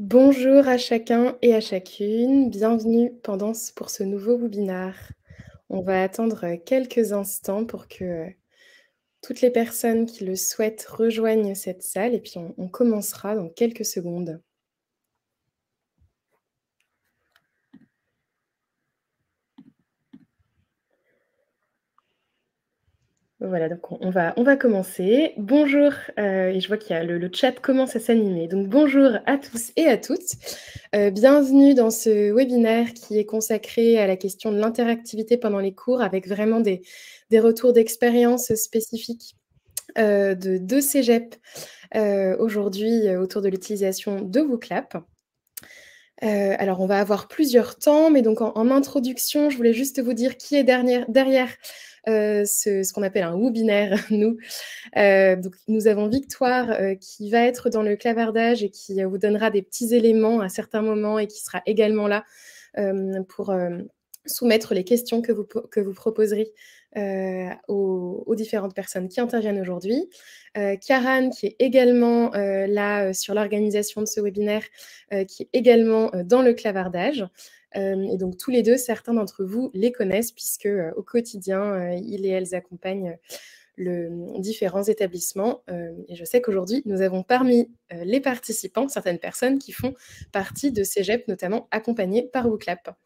Bonjour à chacun et à chacune, bienvenue pour ce nouveau webinaire. On va attendre quelques instants pour que toutes les personnes qui le souhaitent rejoignent cette salle et puis on commencera dans quelques secondes. Voilà, donc on va commencer. Bonjour, et je vois qu'il y a le chat commence à s'animer. Donc bonjour à tous et à toutes. Bienvenue dans ce webinaire qui est consacré à la question de l'interactivité pendant les cours avec vraiment des retours d'expérience spécifiques de 2 cégeps aujourd'hui autour de l'utilisation de WooClap. Alors on va avoir plusieurs temps, mais donc en introduction, je voulais juste vous dire qui est derrière ce qu'on appelle un webinaire, nous. Donc nous avons Victoire qui va être dans le clavardage et qui vous donnera des petits éléments à certains moments et qui sera également là pour soumettre les questions que vous proposerez aux différentes personnes qui interviennent aujourd'hui. Karan, qui est également là sur l'organisation de ce webinaire, qui est également dans le clavardage. Et donc tous les deux, certains d'entre vous les connaissent puisque au quotidien, ils et elles accompagnent différents établissements. Et je sais qu'aujourd'hui, nous avons parmi les participants certaines personnes qui font partie de cégep, notamment accompagnées par WooClap.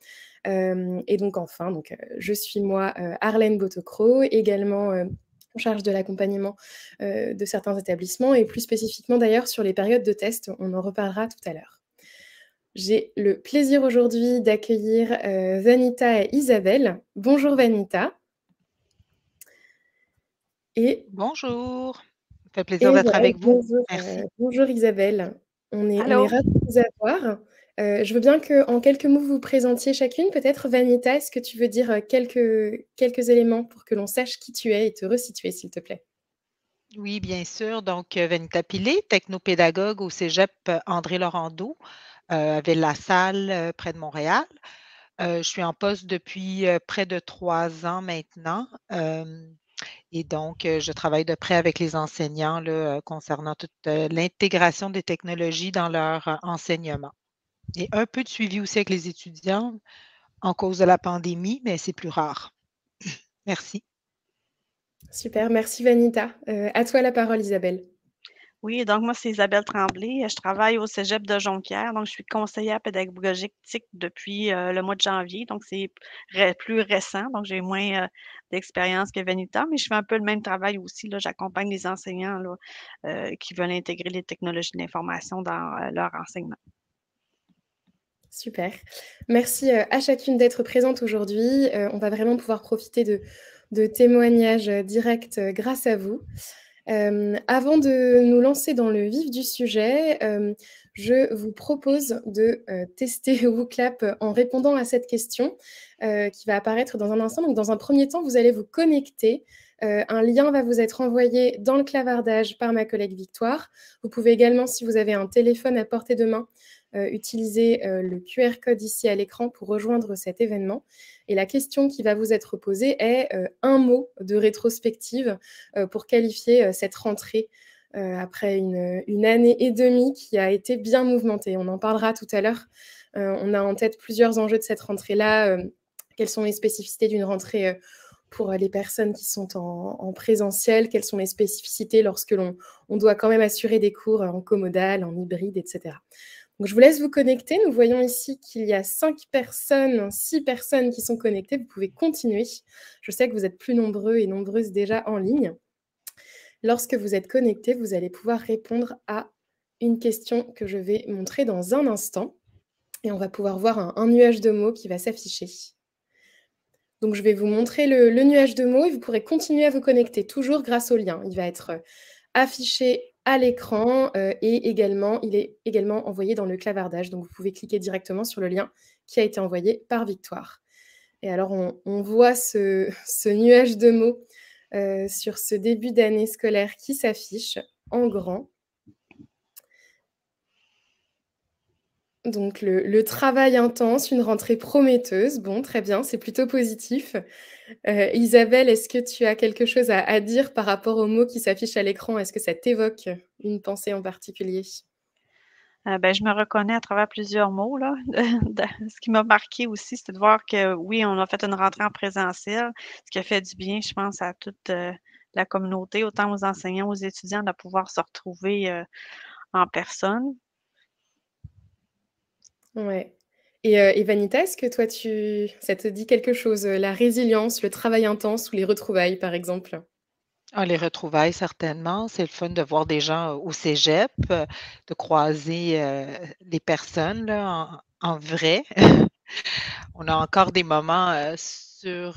Et donc enfin, je suis moi, Arlène Botocro, également en charge de l'accompagnement de certains établissements et plus spécifiquement d'ailleurs sur les périodes de test. On en reparlera tout à l'heure. J'ai le plaisir aujourd'hui d'accueillir Vanita et Isabelle. Bonjour Vanita. Et Bonjour, ça fait plaisir Et d'être voilà, avec vous. bonjour, Merci. bonjour Isabelle. On est Allô? ravis de vous avoir. Je veux bien qu'en quelques mots, vous vous présentiez chacune. Peut-être Vanita, est-ce que tu veux dire, quelques éléments pour que l'on sache qui tu es et te resituer, s'il te plaît? Oui, bien sûr. Donc, Vanita Pilé, technopédagogue au cégep André Laurendeau, à Ville-la-Salle, près de Montréal. Je suis en poste depuis près de 3 ans maintenant. Et donc, je travaille de près avec les enseignants là, concernant toute l'intégration des technologies dans leur enseignement. Et un peu de suivi aussi avec les étudiants en cause de la pandémie, mais c'est plus rare. Merci. Super, merci Vanita. À toi la parole Isabelle. Oui, donc moi, c'est Isabelle Tremblay. Je travaille au cégep de Jonquière. Donc, je suis conseillère pédagogique TIC depuis le mois de janvier. Donc, c'est plus récent. Donc, j'ai moins d'expérience que Vanita, mais je fais un peu le même travail aussi. Là. J'accompagne les enseignants là, qui veulent intégrer les technologies de l'information dans leur enseignement. Super. Merci à chacune d'être présente aujourd'hui. On va vraiment pouvoir profiter de témoignages directs grâce à vous. Avant de nous lancer dans le vif du sujet, je vous propose de tester WooClap en répondant à cette question qui va apparaître dans un instant. Donc, dans un premier temps, vous allez vous connecter. Un lien va vous être envoyé dans le clavardage par ma collègue Victoire. Vous pouvez également, si vous avez un téléphone à portée de main, utiliser le QR code ici à l'écran pour rejoindre cet événement. Et la question qui va vous être posée est un mot de rétrospective pour qualifier cette rentrée après une année et demie qui a été bien mouvementée. On en parlera tout à l'heure. On a en tête plusieurs enjeux de cette rentrée-là. Quelles sont les spécificités d'une rentrée pour les personnes qui sont en présentiel? Quelles sont les spécificités lorsque on doit quand même assurer des cours en comodal, en hybride, etc. Donc, je vous laisse vous connecter. Nous voyons ici qu'il y a 6 personnes qui sont connectées. Vous pouvez continuer. Je sais que vous êtes plus nombreux et nombreuses déjà en ligne. Lorsque vous êtes connectés, vous allez pouvoir répondre à une question que je vais montrer dans un instant. Et on va pouvoir voir un nuage de mots qui va s'afficher. Donc, je vais vous montrer le nuage de mots et vous pourrez continuer à vous connecter, toujours grâce au lien. Il va être affiché à l'écran et il est également envoyé dans le clavardage. Donc, vous pouvez cliquer directement sur le lien qui a été envoyé par Victoire. Et alors, on voit ce nuage de mots sur ce début d'année scolaire qui s'affiche en grand. Donc, le travail intense, une rentrée prometteuse. Bon, très bien, c'est plutôt positif. Isabelle, est-ce que tu as quelque chose à dire par rapport aux mots qui s'affichent à l'écran? Est-ce que ça t'évoque une pensée en particulier? Ben, je me reconnais à travers plusieurs mots, là. Ce qui m'a marqué aussi, c'était de voir que, oui, on a fait une rentrée en présentiel, ce qui a fait du bien, je pense, à toute, la communauté, autant aux enseignants, aux étudiants, de pouvoir se retrouver, en personne. Ouais. Et Vanita, est-ce que toi ça te dit quelque chose, la résilience, le travail intense ou les retrouvailles, par exemple? Ah, les retrouvailles, certainement. C'est le fun de voir des gens au cégep, de croiser, les personnes là, en vrai. On a encore des moments, sur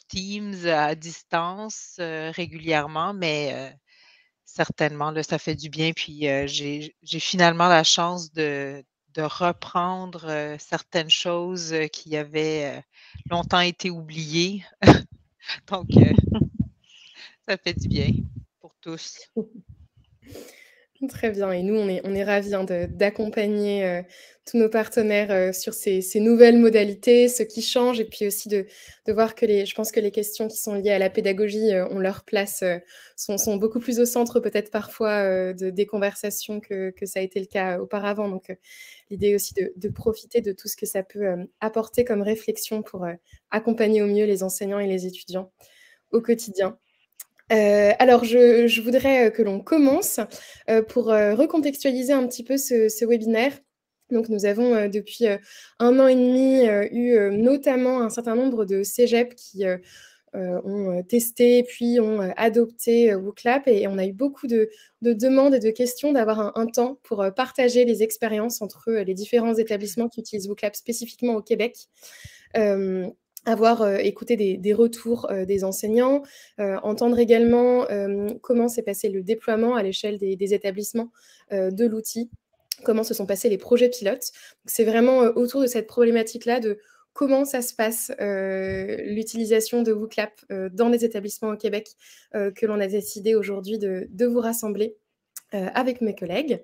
Teams à distance, régulièrement, mais certainement là, ça fait du bien. Puis, j'ai finalement la chance de reprendre, certaines choses, qui avaient, longtemps été oubliées. Donc, ça fait du bien pour tous. Très bien et nous, on est ravis, hein, d'accompagner, tous nos partenaires, sur ces nouvelles modalités, ce qui change et puis aussi de voir que je pense que les questions qui sont liées à la pédagogie, ont leur place, sont beaucoup plus au centre peut-être parfois, des conversations que ça a été le cas auparavant. Donc, l'idée aussi de profiter de tout ce que ça peut, apporter comme réflexion pour, accompagner au mieux les enseignants et les étudiants au quotidien. Alors je voudrais, que l'on commence, pour, recontextualiser un petit peu ce webinaire. Donc nous avons, depuis, 1 an et demi, eu, notamment un certain nombre de cégeps qui, ont, testé puis ont, adopté, WooClap et on a eu beaucoup de demandes et de questions d'avoir un temps pour, partager les expériences entre, les différents établissements qui utilisent WooClap spécifiquement au Québec. Avoir, écouté des retours, des enseignants, entendre également, comment s'est passé le déploiement à l'échelle des établissements, de l'outil, comment se sont passés les projets pilotes. C'est vraiment, autour de cette problématique-là de comment ça se passe, l'utilisation de WooClap, dans les établissements au Québec, que l'on a décidé aujourd'hui de vous rassembler, avec mes collègues.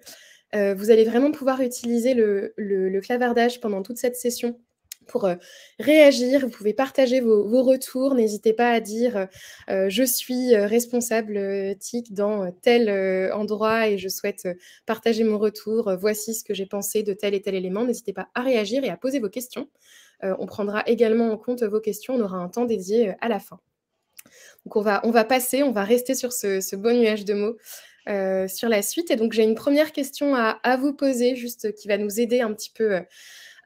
Vous allez vraiment pouvoir utiliser le clavardage pendant toute cette session pour, réagir. Vous pouvez partager vos retours. N'hésitez pas à dire, «Je suis, responsable, TIC dans, tel, endroit et je souhaite, partager mon retour. Voici ce que j'ai pensé de tel et tel élément». N'hésitez pas à réagir et à poser vos questions. On prendra également en compte vos questions. On aura un temps dédié, à la fin. Donc on va rester sur ce beau nuage de mots, sur la suite et donc j'ai une première question à vous poser juste qui va nous aider un petit peu,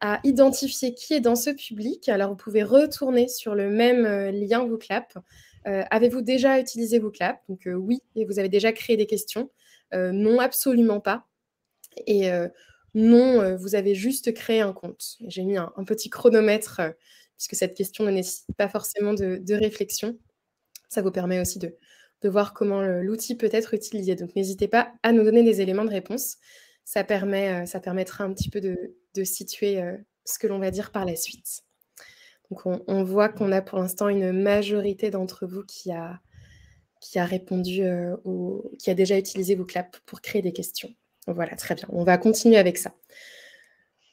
à identifier qui est dans ce public. Alors vous pouvez retourner sur le même, lien WooClap. Avez-vous déjà utilisé WooClap? Donc, oui et vous avez déjà créé des questions. Non, absolument pas et non, vous avez juste créé un compte. J'ai mis un petit chronomètre, puisque cette question ne nécessite pas forcément de réflexion. Ça vous permet aussi de voir comment l'outil peut être utilisé. Donc n'hésitez pas à nous donner des éléments de réponse. Ça permettra un petit peu de situer, ce que l'on va dire par la suite. Donc on voit qu'on a pour l'instant une majorité d'entre vous qui a répondu, qui a déjà utilisé WooClap pour créer des questions. Voilà, très bien. On va continuer avec ça.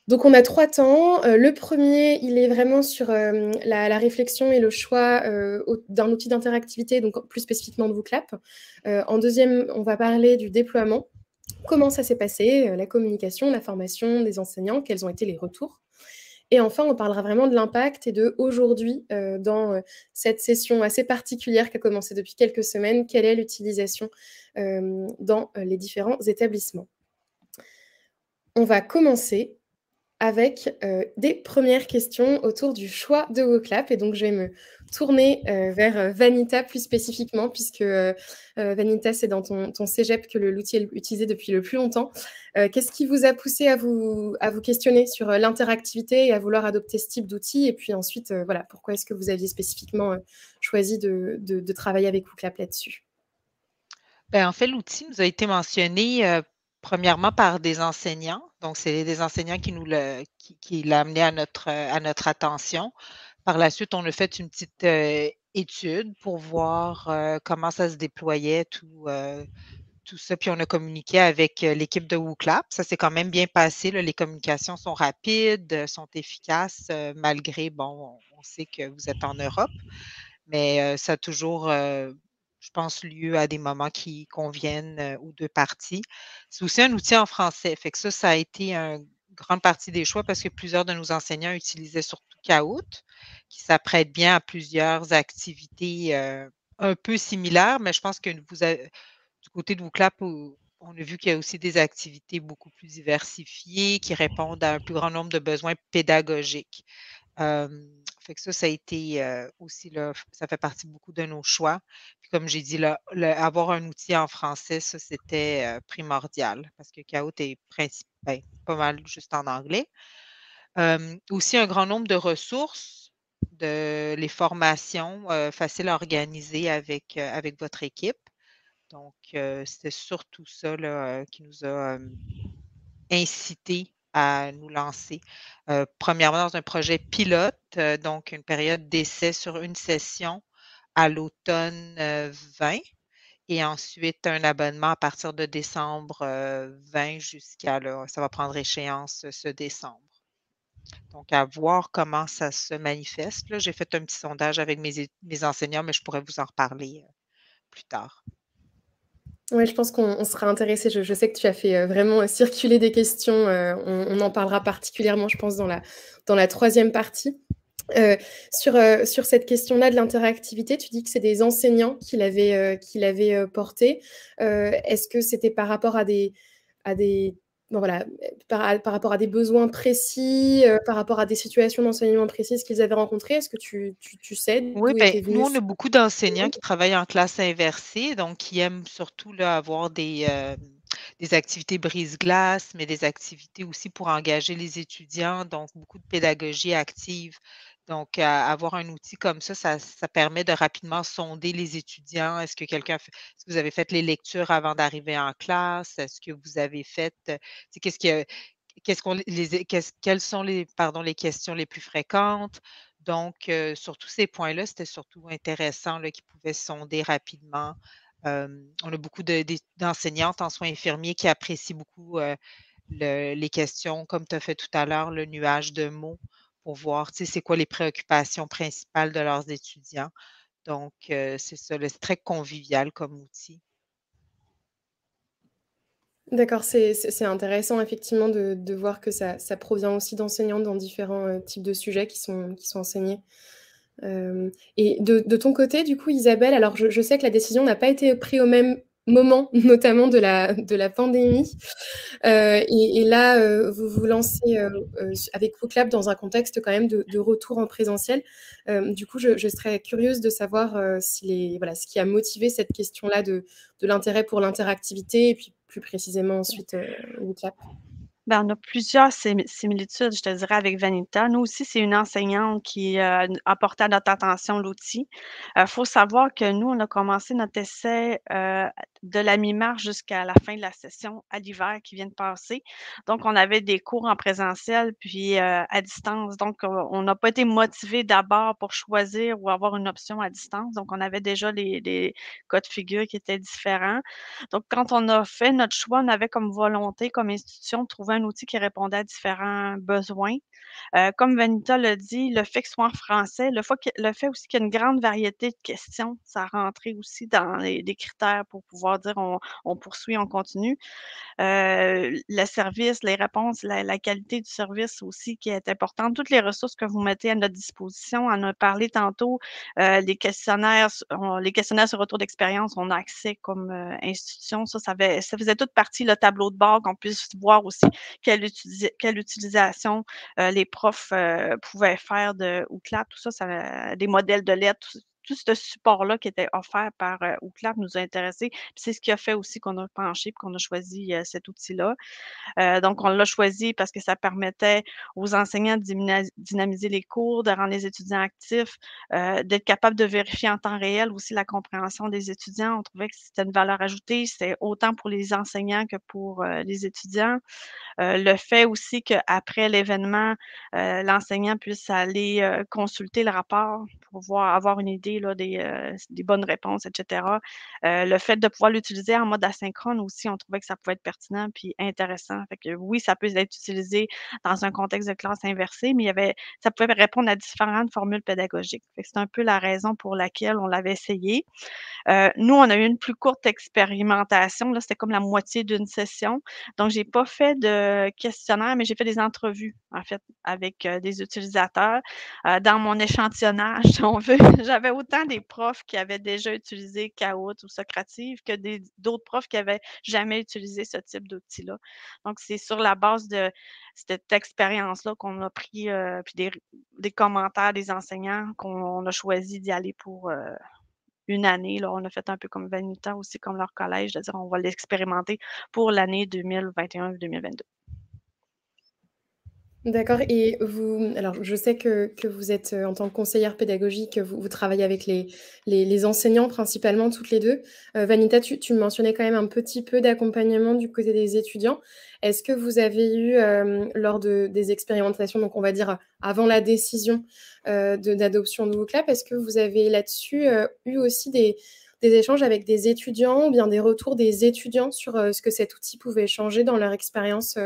Donc on a 3 temps. Le premier, il est vraiment sur, la réflexion et le choix, d'un outil d'interactivité, donc plus spécifiquement de WooClap. En deuxième, on va parler du déploiement. Comment ça s'est passé, la communication, la formation des enseignants, quels ont été les retours? Et enfin, on parlera vraiment de l'impact et de aujourd'hui, dans, cette session assez particulière qui a commencé depuis quelques semaines, quelle est l'utilisation, dans, les différents établissements? On va commencer avec, des premières questions autour du choix de WooClap et donc je vais me tourner, vers, Vanita plus spécifiquement puisque, Vanita, c'est dans ton cégep que l'outil est utilisé depuis le plus longtemps. Qu'est-ce qui vous a poussé à vous questionner sur, l'interactivité et à vouloir adopter ce type d'outil? Et puis ensuite, voilà, pourquoi est-ce que vous aviez spécifiquement, choisi de travailler avec WooClap là-dessus? Ben, en fait, l'outil nous a été mentionné, premièrement par des enseignants. Donc, c'est des enseignants qui l'a amené à notre attention. Par la suite, on a fait une petite, étude pour voir, comment ça se déployait tout ça, puis on a communiqué avec, l'équipe de WooClap. Ça s'est quand même bien passé, là. Les communications sont rapides, sont efficaces, malgré, bon, on sait que vous êtes en Europe, mais, ça a toujours, je pense, lieu à des moments qui conviennent aux deux parties. C'est aussi un outil en français. Fait que ça a été une grande partie des choix parce que plusieurs de nos enseignants utilisaient surtout Kahoot, qui s'apprête bien à plusieurs activités un peu similaires, mais je pense que vous avez, du côté de WooClap, on a vu qu'il y a aussi des activités beaucoup plus diversifiées qui répondent à un plus grand nombre de besoins pédagogiques. Fait que ça a été aussi là, ça fait partie beaucoup de nos choix. Puis comme j'ai dit, là, avoir un outil en français, ça, c'était primordial parce que Kahoot est ben, pas mal juste en anglais. Aussi un grand nombre de ressources, les formations faciles à organiser avec votre équipe. Donc, c'était surtout ça là, qui nous a incité à nous lancer. Premièrement, dans un projet pilote, donc une période d'essai sur une session à l'automne 20 et ensuite un abonnement à partir de décembre 20 jusqu'à là, ça va prendre échéance ce décembre. Donc, à voir comment ça se manifeste. Là, j'ai fait un petit sondage avec mes enseignants, mais je pourrais vous en reparler plus tard. Oui, je pense qu'on sera intéressé. Je sais que tu as fait vraiment circuler des questions. On en parlera particulièrement, je pense, dans la troisième partie. Sur cette question-là de l'interactivité, tu dis que c'est des enseignants qui l'avaient porté. Est-ce que c'était par rapport à des bon, voilà, par rapport à des besoins précis, par rapport à des situations d'enseignement précises qu'ils avaient rencontrées? Est-ce que tu sais Oui, d'où ben, était nous, venu on a beaucoup d'enseignants qui travaillent en classe inversée, donc qui aiment surtout là, avoir des activités brise-glace, mais des activités aussi pour engager les étudiants, donc beaucoup de pédagogie active. Donc, avoir un outil comme ça permet de rapidement sonder les étudiants. Est-ce que vous avez fait les lectures avant d'arriver en classe? Est-ce que vous avez fait, c'est quelles sont les questions les plus fréquentes? Donc, sur tous ces points-là, c'était surtout intéressant là, qu'ils pouvaient sonder rapidement. On a beaucoup d'enseignantes en soins infirmiers qui apprécient beaucoup les questions, comme tu as fait tout à l'heure, le nuage de mots, pour voir, tu sais, c'est quoi les préoccupations principales de leurs étudiants. Donc, c'est ça, c'est très convivial comme outil. D'accord, c'est intéressant effectivement de voir que ça provient aussi d'enseignants dans différents types de sujets qui sont enseignés. Et de ton côté, du coup, Isabelle, alors je sais que la décision n'a pas été prise au même moment, notamment de la pandémie. Et là, vous vous lancez avec WooClap dans un contexte quand même de retour en présentiel. Du coup, je serais curieuse de savoir voilà, ce qui a motivé cette question-là de l'intérêt pour l'interactivité et puis plus précisément ensuite WooClap. Ben, on a plusieurs similitudes, je te dirais, avec Vanita. Nous aussi, c'est une enseignante qui a porté à notre attention l'outil. Faut savoir que nous, on a commencé notre essai de la mi-mars jusqu'à la fin de la session à l'hiver qui vient de passer. Donc, on avait des cours en présentiel puis à distance. Donc, on n'a pas été motivé d'abord pour choisir ou avoir une option à distance. Donc, on avait déjà les cas de figure qui étaient différents. Donc, quand on a fait notre choix, on avait comme volonté, comme institution, de trouver un outil qui répondait à différents besoins. Comme Vanita l'a dit, le fait que ce soit en français, le fait aussi qu'il y a une grande variété de questions, ça rentrait aussi dans les critères pour pouvoir dire on poursuit, on continue. Le service, les réponses, la qualité du service aussi qui est importante. Toutes les ressources que vous mettez à notre disposition, on en a parlé tantôt, les questionnaires sur retour d'expérience, on a accès comme institution. Ça faisait toute partie, le tableau de bord, qu'on puisse voir aussi quelle utilisation les profs pouvaient faire de Outclap, tout ça, des modèles de lettres, tout ce support-là qui était offert par Outclap nous a intéressés. Puis c'est ce qui a fait aussi qu'on a penché et qu'on a choisi cet outil-là. Donc, on l'a choisi parce que ça permettait aux enseignants de dynamiser les cours, de rendre les étudiants actifs, d'être capable de vérifier en temps réel aussi la compréhension des étudiants. On trouvait que c'était une valeur ajoutée, c'était autant pour les enseignants que pour les étudiants. Le fait aussi qu'après l'événement, l'enseignant puisse aller consulter le rapport pour avoir une idée trouver là, des bonnes réponses, etc. Le fait de pouvoir l'utiliser en mode asynchrone aussi, on trouvait que ça pouvait être pertinent puis intéressant. Fait que oui, ça peut être utilisé dans un contexte de classe inversée, mais ça pouvait répondre à différentes formules pédagogiques. Fait que c'est un peu la raison pour laquelle on l'avait essayé. Nous, on a eu une plus courte expérimentation, là, c'était comme la moitié d'une session. Donc j'ai pas fait de questionnaire, mais j'ai fait des entrevues, en fait, avec, des utilisateurs. Dans mon échantillonnage, si on veut, j'avais autant des profs qui avaient déjà utilisé Kahoot ou Socrative que d'autres profs qui avaient jamais utilisé ce type d'outil-là. Donc c'est sur la base de cette expérience-là qu'on a pris, puis des commentaires des enseignants qu'on a choisi d'y aller pour, une année, là. On a fait un peu comme Vanita aussi, comme leur collège, c'est-à-dire on va l'expérimenter pour l'année 2021-2022. D'accord. Et vous, alors je sais que vous êtes en tant que conseillère pédagogique, vous travaillez avec les enseignants principalement, toutes les deux. Vanita, tu mentionnais quand même un petit peu d'accompagnement du côté des étudiants. Est-ce que vous avez eu, lors des expérimentations, donc on va dire avant la décision d'adoption de WooClap, est-ce que vous avez là-dessus eu aussi des échanges avec des étudiants ou bien des retours des étudiants sur ce que cet outil pouvait changer dans leur expérience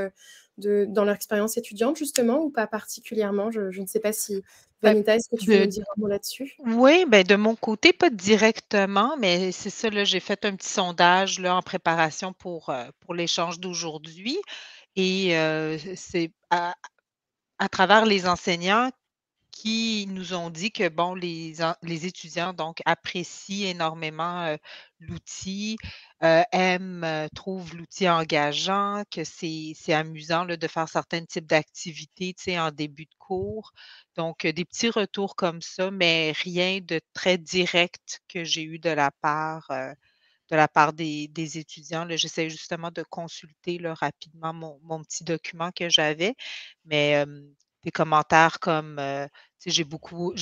dans leur expérience étudiante, justement, ou pas particulièrement? Je ne sais pas si, Ben, Vanita, est-ce que tu veux nous dire un mot là-dessus? oui, ben de mon côté, pas directement, mais c'est ça, là, j'ai fait un petit sondage là, en préparation pour l'échange d'aujourd'hui. Et c'est à travers les enseignants qui nous ont dit que, bon, les étudiants donc apprécient énormément, l'outil, aiment, trouvent l'outil engageant, que c'est amusant, là, de faire certains types d'activités, tu sais, en début de cours. Donc, des petits retours comme ça, mais rien de très direct que j'ai eu de la part des étudiants, là. J'essaie justement de consulter, là, rapidement mon petit document que j'avais, mais des commentaires comme, tu sais, j'ai beaucoup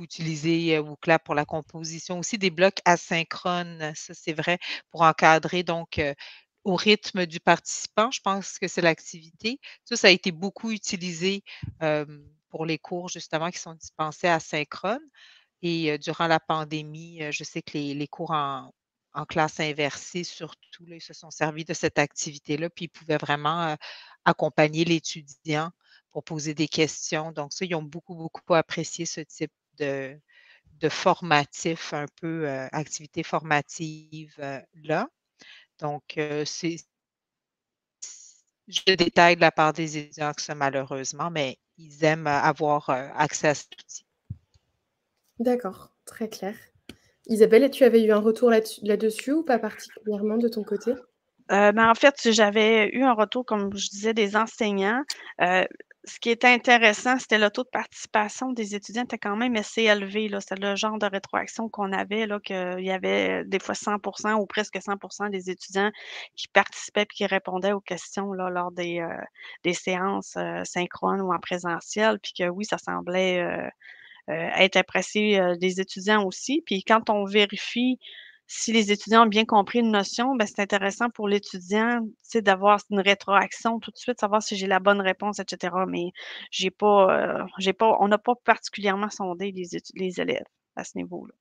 utilisé, WooClap pour la composition, aussi des blocs asynchrones, ça c'est vrai, pour encadrer donc, au rythme du participant, je pense que c'est l'activité. Ça a été beaucoup utilisé, pour les cours justement qui sont dispensés asynchrones. Et durant la pandémie, je sais que les cours en classe inversée surtout, là, ils se sont servis de cette activité-là, puis ils pouvaient vraiment, accompagner l'étudiant pour poser des questions. Donc ça, ils ont beaucoup, beaucoup apprécié ce type de formatif un peu, activité formative, là. Donc je détaille de la part des étudiants que ça malheureusement, mais ils aiment avoir, accès à cet outil. D'accord, très clair. Isabelle, tu avais eu un retour là-dessus ou pas particulièrement de ton côté? En fait, j'avais eu un retour, comme je disais, des enseignants. Ce qui était intéressant, c'était le taux de participation des étudiants était quand même assez élevé, là. C'est le genre de rétroaction qu'on avait, là, qu'il y avait des fois 100 ou presque 100 des étudiants qui participaient puis qui répondaient aux questions, là, lors des séances, synchrones ou en présentiel, puis que oui, ça semblait, être apprécié, des étudiants aussi. Puis quand on vérifie si les étudiants ont bien compris une notion, ben, c'est intéressant pour l'étudiant, tu sais, d'avoir une rétroaction tout de suite, savoir si j'ai la bonne réponse et cetera. Mais on n'a pas particulièrement sondé les élèves à ce niveau-là.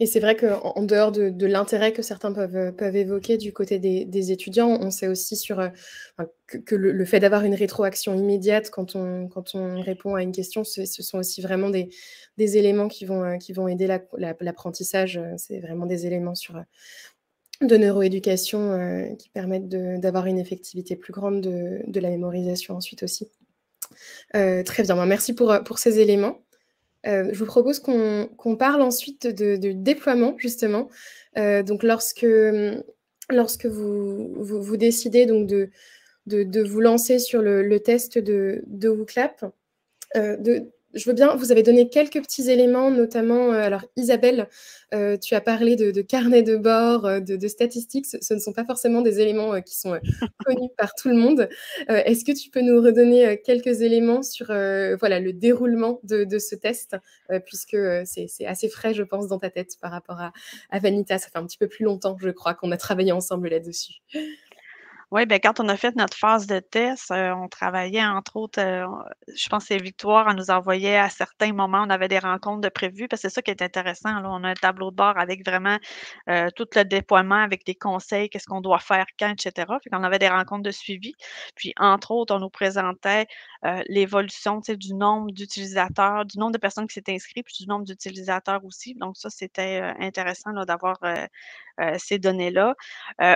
Et c'est vrai qu'en dehors de l'intérêt que certains peuvent évoquer du côté des étudiants, on sait aussi enfin, que le fait d'avoir une rétroaction immédiate quand on répond à une question, ce sont aussi vraiment des éléments qui vont aider l'apprentissage. C'est vraiment des éléments de neuroéducation qui permettent d'avoir une effectivité plus grande de la mémorisation ensuite aussi. Très bien, merci pour ces éléments. Je vous propose qu'on parle ensuite de déploiement justement. Donc lorsque vous décidez donc de vous lancer sur le test de WooClap, je veux bien, vous avez donné quelques petits éléments, notamment, alors Isabelle, tu as parlé de carnet de bord, de statistiques. Ce ne sont pas forcément des éléments qui sont connus par tout le monde. Est-ce que tu peux nous redonner quelques éléments sur voilà, le déroulement de ce test, puisque c'est assez frais, je pense, dans ta tête par rapport à Vanita. Ça fait un petit peu plus longtemps, je crois, qu'on a travaillé ensemble là-dessus. Oui, ben quand on a fait notre phase de test, on travaillait entre autres, je pense que c'est Victoire, elle nous envoyait à certains moments, on avait des rencontres de prévues parce que c'est ça qui est intéressant, là. On a un tableau de bord avec vraiment, tout le déploiement avec des conseils, qu'est-ce qu'on doit faire quand, et cetera. Fait qu'on avait des rencontres de suivi. Puis entre autres, on nous présentait, l'évolution, tu sais, du nombre d'utilisateurs, du nombre de personnes qui s'étaient inscrites, puis du nombre d'utilisateurs aussi. Donc ça, c'était, intéressant là d'avoir, ces données-là.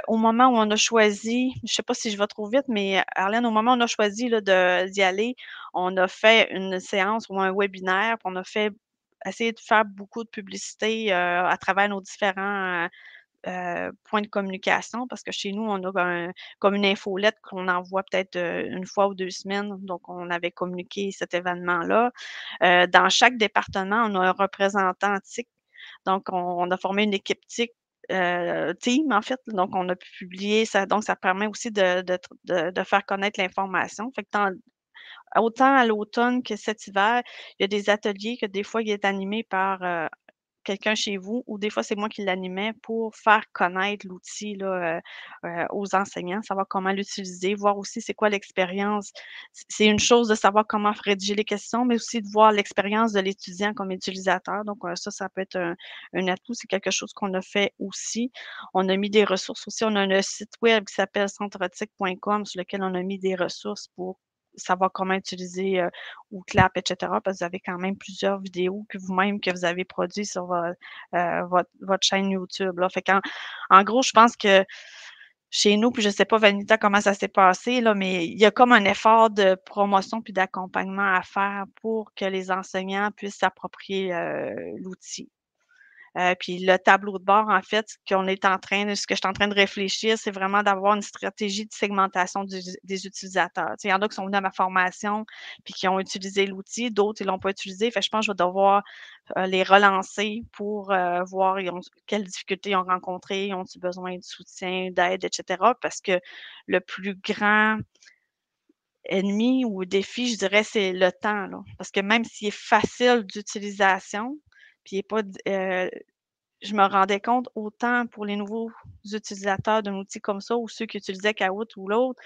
Au moment où on a choisi, je ne sais pas si je vais trop vite, mais Arlène, au moment où on a choisi là, d'y aller, on a fait une séance ou un webinaire, puis on a fait essayer de faire beaucoup de publicité à travers nos différents points de communication, parce que chez nous, on a comme une infolette qu'on envoie peut-être une fois ou 2 semaines. Donc, on avait communiqué cet événement-là. Dans chaque département, on a un représentant TIC. Donc, on a formé une équipe TIC team, en fait. Donc, on a pu publier ça. Donc, ça permet aussi de faire connaître l'information. Fait que autant à l'automne que cet hiver, il y a des ateliers que des fois, il est animé par quelqu'un chez vous ou des fois, c'est moi qui l'animais pour faire connaître l'outil là, aux enseignants, savoir comment l'utiliser, voir aussi c'est quoi l'expérience. C'est une chose de savoir comment rédiger les questions, mais aussi de voir l'expérience de l'étudiant comme utilisateur. Donc, ça peut être un atout. C'est quelque chose qu'on a fait aussi. On a mis des ressources aussi. On a un site web qui s'appelle centreautique.com sur lequel on a mis des ressources pour savoir comment utiliser, Clap, et cetera, parce que vous avez quand même plusieurs vidéos que vous-même que vous avez produites sur votre chaîne YouTube, là. Fait en gros, je pense que chez nous, puis je sais pas, Vanita, comment ça s'est passé, là, mais il y a comme un effort de promotion puis d'accompagnement à faire pour que les enseignants puissent s'approprier, l'outil. Puis le tableau de bord, en fait, ce que je suis en train de réfléchir, c'est vraiment d'avoir une stratégie de segmentation des utilisateurs. Tu sais, il y en a qui sont venus à ma formation puis qui ont utilisé l'outil, d'autres, ils l'ont pas utilisé. Fait que je pense que je vais devoir, les relancer pour, voir quelles difficultés ils ont rencontrées, ont-ils besoin de soutien, d'aide, et cetera. Parce que le plus grand ennemi ou défi, je dirais, c'est le temps, là. Parce que même s'il est facile d'utilisation, puis il est pas je me rendais compte autant pour les nouveaux utilisateurs d'un outil comme ça ou ceux qui utilisaient Kahoot ou l'autre,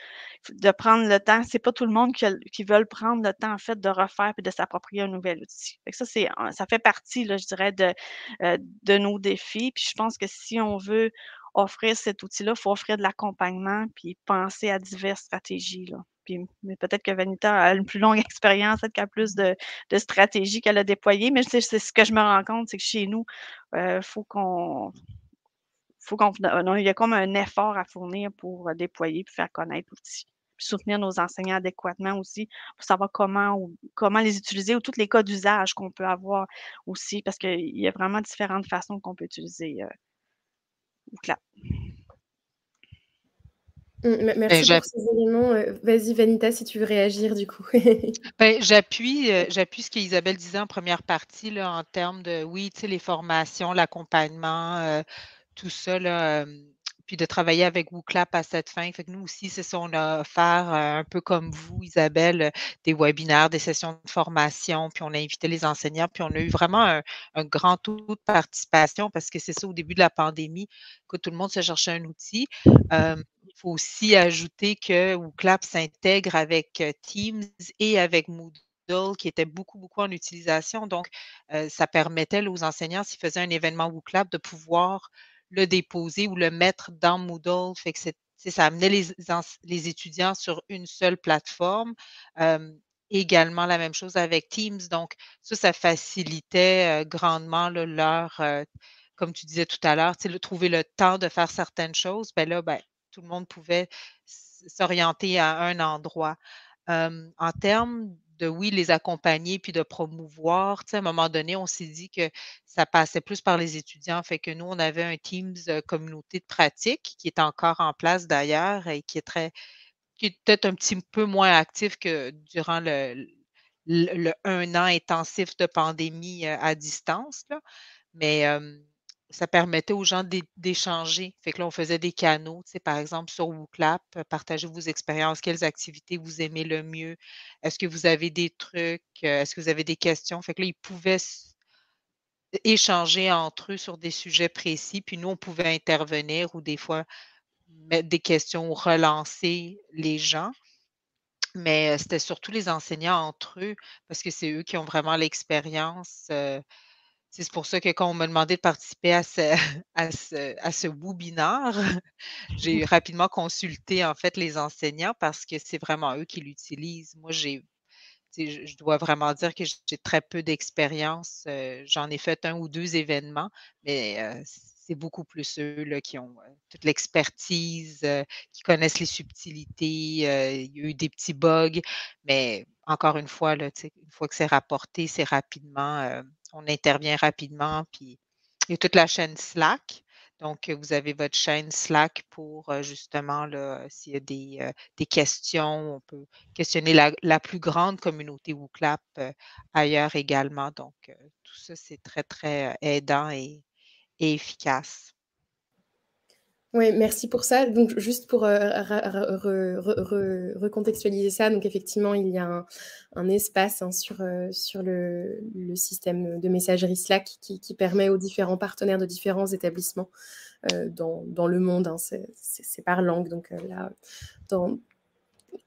de prendre le temps. C'est pas tout le monde qui veulent prendre le temps, en fait, de refaire puis de s'approprier un nouvel outil. Fait que ça fait partie, là, je dirais, de nos défis. Puis je pense que si on veut offrir cet outil-là, il faut offrir de l'accompagnement puis penser à diverses stratégies, là. Puis mais peut-être que Vanita a une plus longue expérience, peut-être qu'elle a plus de stratégies qu'elle a déployées, mais c'est ce que je me rends compte, c'est que chez nous, faut qu'on non, il y a comme un effort à fournir pour, déployer puis faire connaître l'outil. Puis soutenir nos enseignants adéquatement aussi pour savoir comment les utiliser ou tous les cas d'usage qu'on peut avoir aussi parce qu'il y a vraiment différentes façons qu'on peut utiliser, Ookla. Ben, Merci pour ces éléments. Vas-y Vanita, si tu veux réagir du coup. j'appuie ce qu'Isabelle disait en première partie là, en termes de oui, tu sais, les formations, l'accompagnement, tout ça là, puis de travailler avec WooClap à cette fin. Fait que nous aussi, c'est ça, on a offert, un peu comme vous, Isabelle, des webinaires, des sessions de formation, puis on a invité les enseignants, puis on a eu vraiment un grand taux de participation parce que c'est ça, au début de la pandémie, que tout le monde se cherchait un outil. Il faut aussi ajouter que WooClap s'intègre avec, Teams et avec Moodle qui était beaucoup, beaucoup en utilisation. Donc, ça permettait là aux enseignants, s'ils faisaient un événement WooClap, de pouvoir le déposer ou le mettre dans Moodle. Fait que ça amenait les étudiants sur une seule plateforme. Également la même chose avec Teams. Donc ça facilitait, grandement là comme tu disais tout à l'heure, tu sais, trouver le temps de faire certaines choses. Ben là, ben, tout le monde pouvait s'orienter à un endroit. En termes de, oui, les accompagner puis de promouvoir, tu sais, à un moment donné, on s'est dit que ça passait plus par les étudiants. Fait que nous, on avait un Teams, communauté de pratique qui est encore en place d'ailleurs et qui est peut-être un petit peu moins actif que durant le 1 an intensif de pandémie, à distance, là. Mais, ça permettait aux gens d'échanger. Fait que là, on faisait des canaux, tu sais, par exemple sur WooClap, partagez vos expériences, quelles activités vous aimez le mieux? Est-ce que vous avez des trucs? Est-ce que vous avez des questions? Fait que là, ils pouvaient échanger entre eux sur des sujets précis, puis nous, on pouvait intervenir ou des fois mettre des questions ou relancer les gens. Mais c'était surtout les enseignants entre eux, parce que c'est eux qui ont vraiment l'expérience. C'est pour ça que quand on m'a demandé de participer à ce à ce webinaire, j'ai rapidement consulté, en fait, les enseignants parce que c'est vraiment eux qui l'utilisent. Moi, tu sais, je dois vraiment dire que j'ai très peu d'expérience. J'en ai fait un ou 2 événements, mais c'est beaucoup plus eux, là, qui ont, toute l'expertise, qui connaissent les subtilités. Il y a eu des petits bugs, mais encore une fois, là, tu sais, une fois que c'est rapporté, c'est rapidement, on intervient rapidement, puis il y a toute la chaîne Slack. Donc, vous avez votre chaîne Slack pour, justement, là, s'il y a des questions, on peut questionner la plus grande communauté WooClap, ailleurs également. Donc, tout ça, c'est très, très, aidant et efficace. Oui, merci pour ça. Donc, juste pour recontextualiser ça, donc effectivement, il y a un espace sur le système de messagerie Slack qui permet aux différents partenaires de différents établissements dans le monde, c'est par langue, donc là,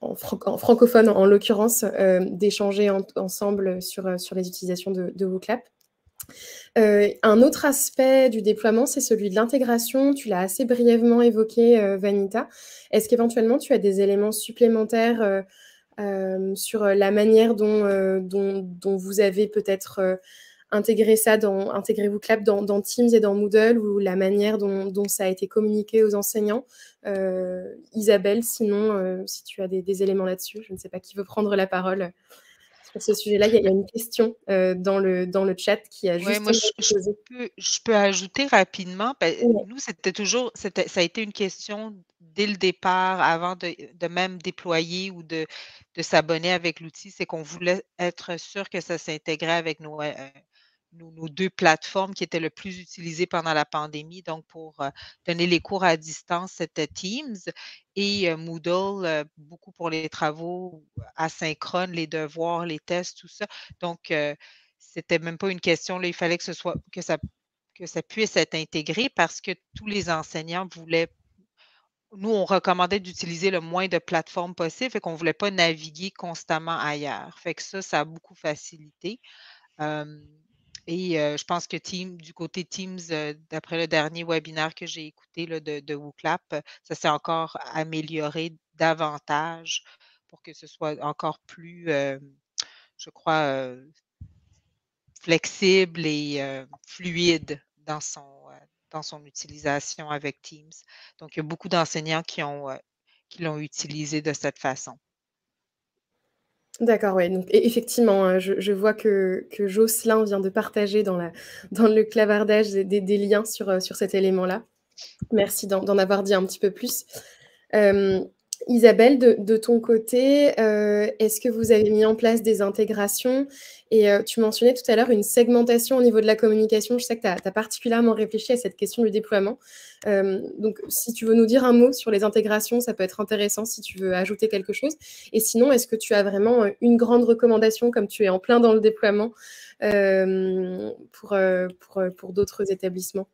en francophone en l'occurrence, d'échanger ensemble sur les utilisations de WooClap. Un autre aspect du déploiement, c'est celui de l'intégration. Tu l'as assez brièvement évoqué, Vanita. Est-ce qu'éventuellement tu as des éléments supplémentaires sur la manière dont vous avez peut-être intégré WooClap dans Teams et dans Moodle, ou la manière dont ça a été communiqué aux enseignants? Isabelle, sinon, si tu as des éléments là-dessus, je ne sais pas qui veut prendre la parole. Sur ce sujet-là, il y a une question dans le chat qui a Ouais, moi, justement été posée. je peux ajouter rapidement, Ouais. nous, ça a été une question dès le départ, avant de même déployer ou de s'abonner avec l'outil, c'est qu'on voulait être sûr que ça s'intégrait avec nos 2 plateformes qui étaient le plus utilisées pendant la pandémie. Donc pour, donner les cours à distance, c'était Teams, et Moodle, beaucoup pour les travaux asynchrones, les devoirs, les tests, tout ça. Donc c'était même pas une question, là, il fallait que ça puisse être intégré parce que tous les enseignants voulaient. Nous, on recommandait d'utiliser le moins de plateformes possible, fait qu'on voulait pas naviguer constamment ailleurs. Fait que ça a beaucoup facilité. Hem et je pense que du côté Teams, d'après le dernier webinaire que j'ai écouté, là, de WooClap, ça s'est encore amélioré davantage pour que ce soit encore plus, je crois, flexible et fluide dans son utilisation avec Teams. Donc il y a beaucoup d'enseignants qui l'ont utilisé de cette façon. D'accord, ouais, donc effectivement, je vois que Jocelyn vient de partager dans le clavardage des liens sur cet élément-là. Merci d'en avoir dit un petit peu plus. Isabelle, de ton côté, est-ce que vous avez mis en place des intégrations? Et tu mentionnais tout à l'heure une segmentation au niveau de la communication. Je sais que tu as particulièrement réfléchi à cette question du déploiement. Donc, si tu veux nous dire un mot sur les intégrations, ça peut être intéressant si tu veux ajouter quelque chose. Et sinon, est-ce que tu as vraiment une grande recommandation, comme tu es en plein dans le déploiement, pour d'autres établissements?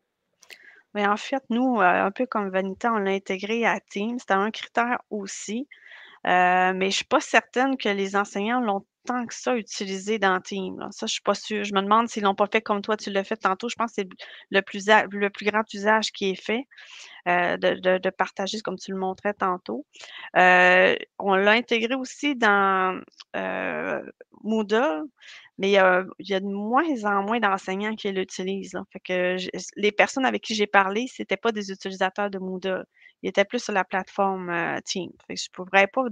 Mais en fait, nous, un peu comme Vanita, on l'a intégré à Teams. C'était un critère aussi. Mais je ne suis pas certaine que les enseignants l'ont tant que ça utilisé dans Teams, là. Ça, je suis pas sûre. Je me demande s'ils l'ont pas fait comme toi, tu l'as fait tantôt. Je pense que c'est le plus grand usage qui est fait, de partager comme tu le montrais tantôt. On l'a intégré aussi dans, Moodle, mais il y a de moins en moins d'enseignants qui l'utilisent, là. Fait que les personnes avec qui j'ai parlé, c'était pas des utilisateurs de Moodle. Ils étaient plus sur la plateforme, Teams. Fait que je pourrais pas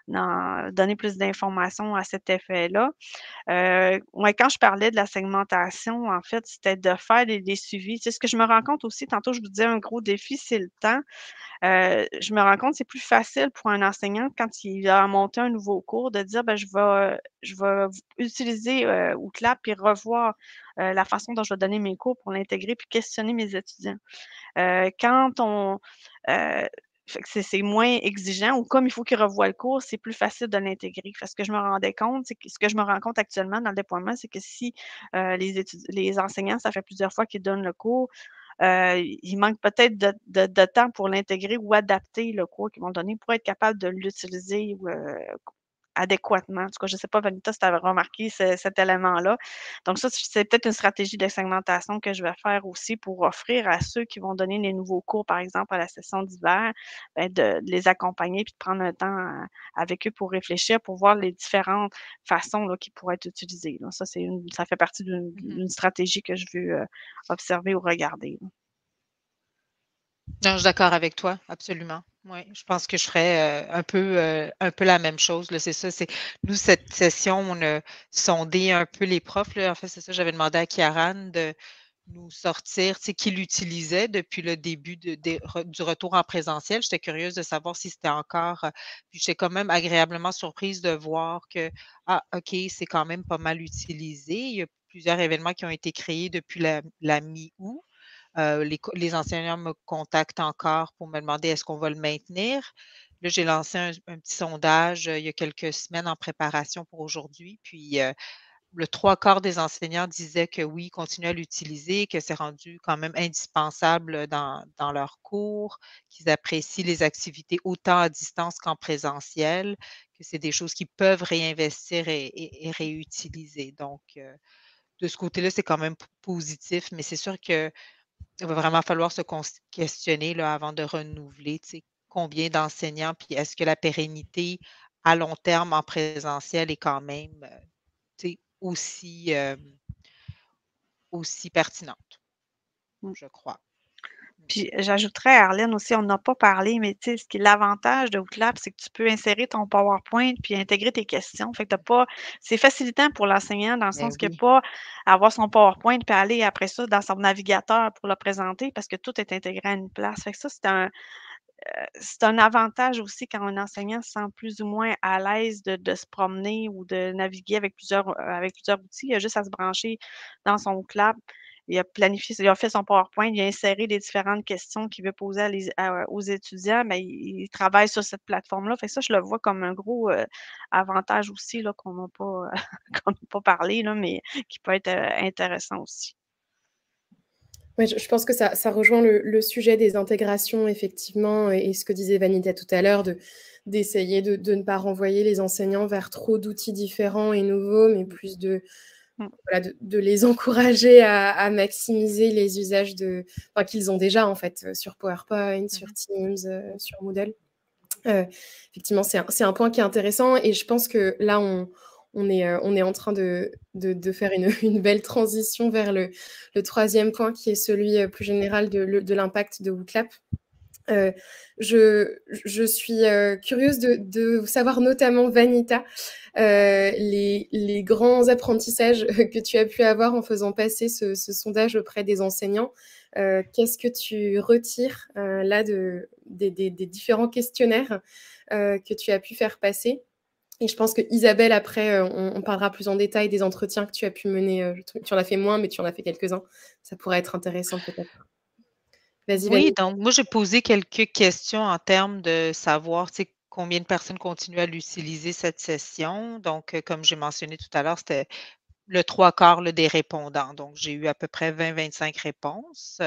donner plus d'informations à cet effet-là. Ouais, quand je parlais de la segmentation, en fait, c'était de faire des suivis. Tu sais, ce que je me rends compte aussi, tantôt je vous disais un gros défi, c'est le temps. Je me rends compte que c'est plus facile pour un enseignant quand il a monté un nouveau cours de dire: «Ben, je vais utiliser, Outlook puis revoir, la façon dont je vais donner mes cours pour l'intégrer puis questionner mes étudiants». Quand on, fait que c'est moins exigeant, ou comme il faut qu'ils revoient le cours, c'est plus facile de l'intégrer. Parce que je me rendais compte, c'est que ce que je me rends compte actuellement dans le déploiement, c'est que si, les enseignants, ça fait plusieurs fois qu'ils donnent le cours, il manque peut-être de temps pour l'intégrer ou adapter le cours qu'ils vont donner pour être capable de l'utiliser ou, adéquatement. En tout cas, je ne sais pas, Vanita, si tu avais remarqué cet élément-là. Donc ça, c'est peut-être une stratégie de segmentation que je vais faire aussi pour offrir à ceux qui vont donner les nouveaux cours, par exemple, à la session d'hiver, de les accompagner puis de prendre un temps avec eux pour réfléchir, pour voir les différentes façons là, qui pourraient être utilisées. Là. Ça, ça fait partie d'une stratégie que je veux observer ou regarder. Là. Non, je suis d'accord avec toi, absolument. Oui, je pense que je ferais un peu la même chose. Là, c'est ça. Nous, cette session, on a sondé un peu les profs. Là. En fait, c'est ça, j'avais demandé à Kiaran de nous sortir, tu sais, qui l'utilisait depuis le début du retour en présentiel. J'étais curieuse de savoir si c'était encore. Puis j'étais quand même agréablement surprise de voir que, ah, OK, c'est quand même pas mal utilisé. Il y a plusieurs événements qui ont été créés depuis la mi-août. Les enseignants me contactent encore pour me demander est-ce qu'on va le maintenir. Là, j'ai lancé un petit sondage il y a quelques semaines en préparation pour aujourd'hui. Puis le 3/4 des enseignants disaient que oui, ils continuent à l'utiliser, que c'est rendu quand même indispensable dans leurs cours, qu'ils apprécient les activités autant à distance qu'en présentiel, que c'est des choses qu'ils peuvent réinvestir et réutiliser. Donc, de ce côté-là, c'est quand même positif, mais c'est sûr que il va vraiment falloir se questionner là, avant de renouveler, tu sais, combien d'enseignants, puis est-ce que la pérennité à long terme en présentiel est quand même, tu sais, aussi pertinente, Mm. je crois. Puis j'ajouterais, Arlène aussi, on n'a pas parlé, mais tu sais, ce qui est l'avantage de Outlap, c'est que tu peux insérer ton PowerPoint puis intégrer tes questions. Fait que t'as pas. C'est facilitant pour l'enseignant dans le Ben sens que oui. pas avoir son PowerPoint puis aller après ça dans son navigateur pour le présenter parce que tout est intégré à une place. Fait que ça, c'est un avantage aussi quand un enseignant se sent plus ou moins à l'aise de se promener ou de naviguer avec plusieurs outils. Il a juste à se brancher dans son clap. Il a planifié, il a fait son PowerPoint, il a inséré les différentes questions qu'il veut poser aux étudiants, mais il travaille sur cette plateforme-là. Fait que ça, je le vois comme un gros avantage aussi là, qu'on n'a pas, qu'on n'a pas parlé, là, mais qui peut être intéressant aussi. Ouais, je pense que ça rejoint le sujet des intégrations, effectivement, et ce que disait Vanita tout à l'heure, d'essayer de ne pas renvoyer les enseignants vers trop d'outils différents et nouveaux, mais plus voilà, de les encourager à maximiser les usages qu'ils ont déjà, en fait, sur PowerPoint, sur Teams, sur Moodle. Effectivement, c'est un point qui est intéressant, et je pense que là, on est en train de faire une belle transition vers le troisième point, qui est celui plus général de l'impact de WooClap. Je suis curieuse de savoir, notamment Vanita, les grands apprentissages que tu as pu avoir en faisant passer ce sondage auprès des enseignants. Qu'est-ce que tu retires là des différents questionnaires que tu as pu faire passer? Et je pense que Isabelle, après, on parlera plus en détail des entretiens que tu as pu mener. Tu en as fait moins, mais tu en as fait quelques-uns. Ça pourrait être intéressant peut-être. Vas-y, Oui, Vanessa. donc moi, j'ai posé quelques questions en termes de savoir, tu sais, combien de personnes continuent à l'utiliser cette session. Donc, comme j'ai mentionné tout à l'heure, c'était le 3/4 là, des répondants. Donc, j'ai eu à peu près 20-25 réponses.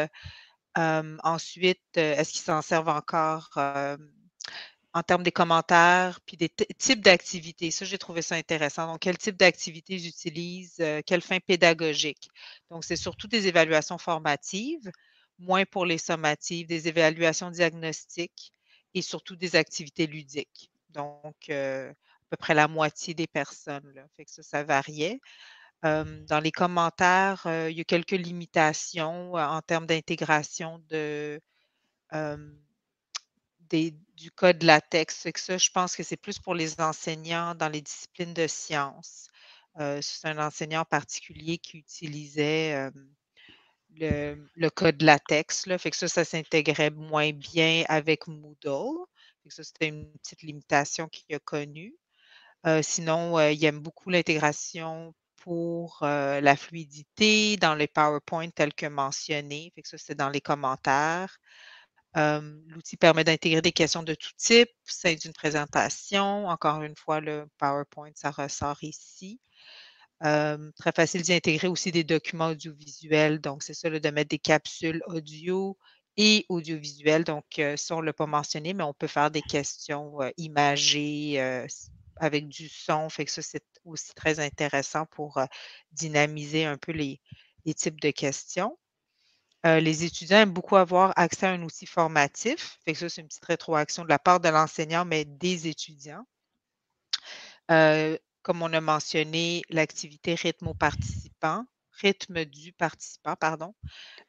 Ensuite, est-ce qu'ils s'en servent encore en termes des commentaires, puis des types d'activités? Ça, j'ai trouvé ça intéressant. Donc, quel type d'activités ils utilisent, quelle fin pédagogique? Donc, c'est surtout des évaluations formatives, moins pour les sommatives, des évaluations diagnostiques et surtout des activités ludiques. Donc, à peu près la moitié des personnes, là. Fait que ça variait. Dans les commentaires, il y a quelques limitations, en termes d'intégration hem, du code LaTeX. Fait que ça, je pense que c'est plus pour les enseignants dans les disciplines de sciences. C'est un enseignant en particulier qui utilisait, le code LaTeX, là. Fait que ça s'intégrait moins bien avec Moodle. Fait que ça, c'était une petite limitation qu'il a connue. Sinon, il aime beaucoup l'intégration pour, la fluidité dans les PowerPoint tels que mentionnés. Fait que ça, c'est dans les commentaires. L'outil permet d'intégrer des questions de tout type, c'est d'une présentation. Encore une fois, le PowerPoint, ça ressort ici. Très facile d'y intégrer aussi des documents audiovisuels. Donc, c'est ça, là, de mettre des capsules audio et audiovisuelles. Donc, ça, on ne l'a pas mentionné, mais on peut faire des questions imagées avec du son. Fait que ça, c'est aussi très intéressant pour dynamiser un peu les types de questions. Les étudiants aiment beaucoup avoir accès à un outil formatif. Fait que ça, c'est une petite rétroaction de la part de l'enseignant, mais des étudiants. Comme on a mentionné, l'activité rythme du participant, pardon,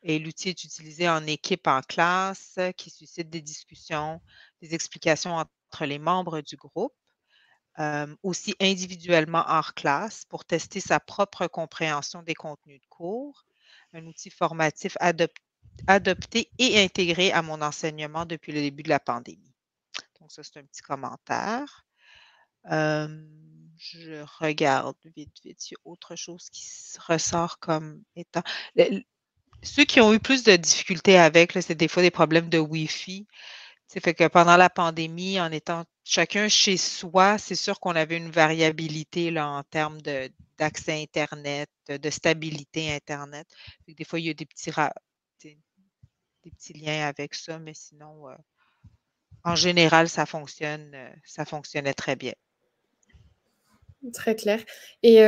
et l'outil est utilisé en équipe en classe qui suscite des discussions, des explications entre les membres du groupe. Aussi individuellement hors classe pour tester sa propre compréhension des contenus de cours. Un outil formatif adopté et intégré à mon enseignement depuis le début de la pandémie. Donc, ça, c'est un petit commentaire. Je regarde vite, vite. Il y a autre chose qui ressort comme étant. Ceux qui ont eu plus de difficultés avec, c'est des fois des problèmes de Wi-Fi. Ça fait que pendant la pandémie, en étant chacun chez soi, c'est sûr qu'on avait une variabilité là, en termes d'accès Internet, de stabilité Internet. Fait que des fois, il y a des petits liens avec ça, mais sinon, en général, ça fonctionnait très bien. Très clair. Et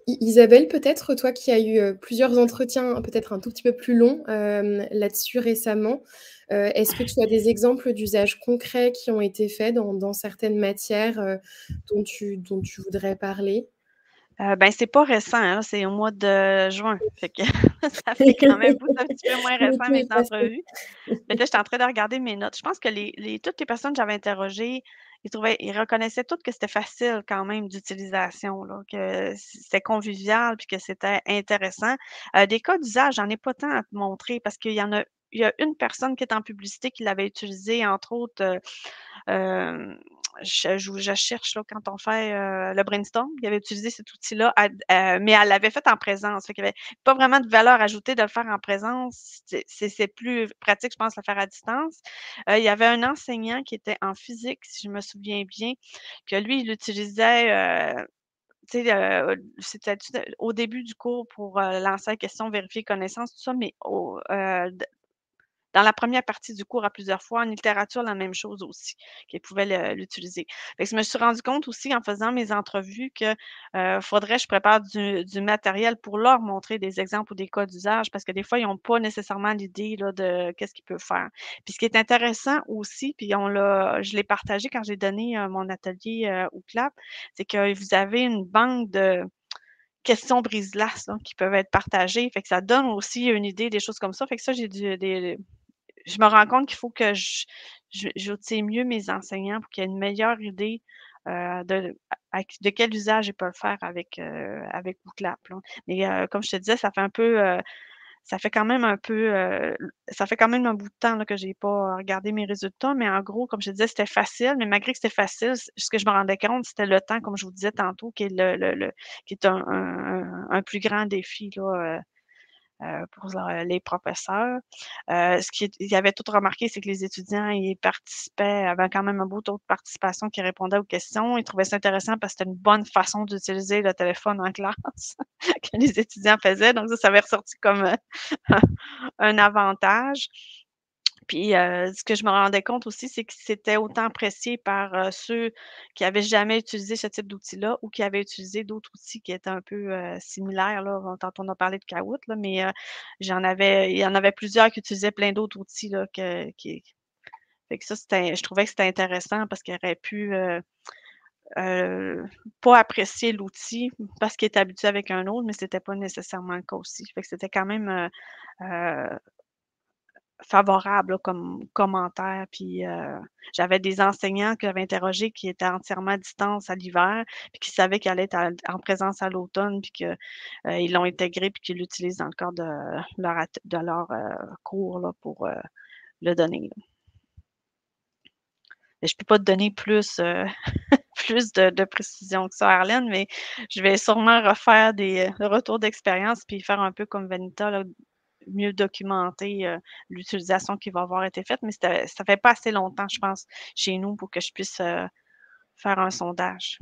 Isabelle, peut-être, toi qui as eu plusieurs entretiens, peut-être un tout petit peu plus longs là-dessus récemment, est-ce que tu as des exemples d'usages concrets qui ont été faits dans certaines matières dont tu voudrais parler? Ben, c'est pas récent, hein, c'est au mois de juin. Fait que ça fait quand même un petit peu moins récent mes entrevues. Mais là, j'étais en train de regarder mes notes. Je pense que toutes les personnes que j'avais interrogées, ils reconnaissaient toutes que c'était facile quand même d'utilisation, là, que c'était convivial puis que c'était intéressant. Des cas d'usage, j'en ai pas tant à te montrer parce qu'il y a une personne qui est en publicité qui l'avait utilisé, entre autres, je cherche là, quand on fait le brainstorm, il avait utilisé cet outil-là, mais elle l'avait fait en présence. Fait qu'il n'y avait pas vraiment de valeur ajoutée de le faire en présence. C'est plus pratique, je pense, de le faire à distance. Il y avait un enseignant qui était en physique, si je me souviens bien, que lui, il utilisait, tu sais, c'était au début du cours pour lancer la question, vérifier connaissance, tout ça, mais dans la première partie du cours à plusieurs fois. En littérature, la même chose aussi, qu'ils pouvaient l'utiliser. Fait que je me suis rendu compte aussi en faisant mes entrevues que, faudrait que je prépare du matériel pour leur montrer des exemples ou des cas d'usage parce que des fois, ils n'ont pas nécessairement l'idée là de qu'est-ce qu'ils peuvent faire. Puis ce qui est intéressant aussi, puis je l'ai partagé quand j'ai donné, mon atelier, au CLAP, c'est que vous avez une banque de questions brise-glace, là, qui peuvent être partagées. Fait que ça donne aussi une idée des choses comme ça. Fait que ça, j'ai du des je me rends compte qu'il faut que j'outille mieux mes enseignants pour qu'ils aient une meilleure idée, de quel usage ils peuvent faire avec Bootclap, là. Mais, comme je te disais, ça fait quand même ça fait quand même un bout de temps, là, que j'ai pas regardé mes résultats, mais en gros, comme je te disais, c'était facile, mais malgré que c'était facile, ce que je me rendais compte, c'était le temps, comme je vous disais tantôt, qui est qui est un plus grand défi, là, pour les professeurs. Ce qu'ils avaient tout remarqué, c'est que les étudiants, ils participaient, avaient quand même un beau taux de participation qui répondait aux questions. Ils trouvaient ça intéressant parce que c'était une bonne façon d'utiliser le téléphone en classe que les étudiants faisaient. Donc ça avait ressorti comme, un avantage. Puis, ce que je me rendais compte aussi, c'est que c'était autant apprécié par, ceux qui avaient jamais utilisé ce type d'outil-là ou qui avaient utilisé d'autres outils qui étaient un peu, similaires là. Tantôt on a parlé de Kahoot là, mais, il y en avait plusieurs qui utilisaient plein d'autres outils là que qui fait que ça, je trouvais que c'était intéressant parce qu'ils auraient pu, heu, pas apprécier l'outil parce qu'ils étaient habitués avec un autre, mais c'était pas nécessairement le cas aussi. Fait que c'était quand même, heu favorable là, comme commentaire. Puis, j'avais des enseignants que j'avais interrogés qui étaient entièrement à distance à l'hiver, puis qui savaient qu'ils allaient être en présence à l'automne, puis que, ils l'ont intégré puis qu'ils l'utilisent dans le cadre de leur, cours là, pour, le donner, là. Mais je peux pas te donner plus, plus de précision que ça, Arlène, mais je vais sûrement refaire des, retours d'expérience puis faire un peu comme Vanita, là, mieux documenter, l'utilisation qui va avoir été faite, mais ça fait pas assez longtemps, je pense, chez nous pour que je puisse, faire un sondage,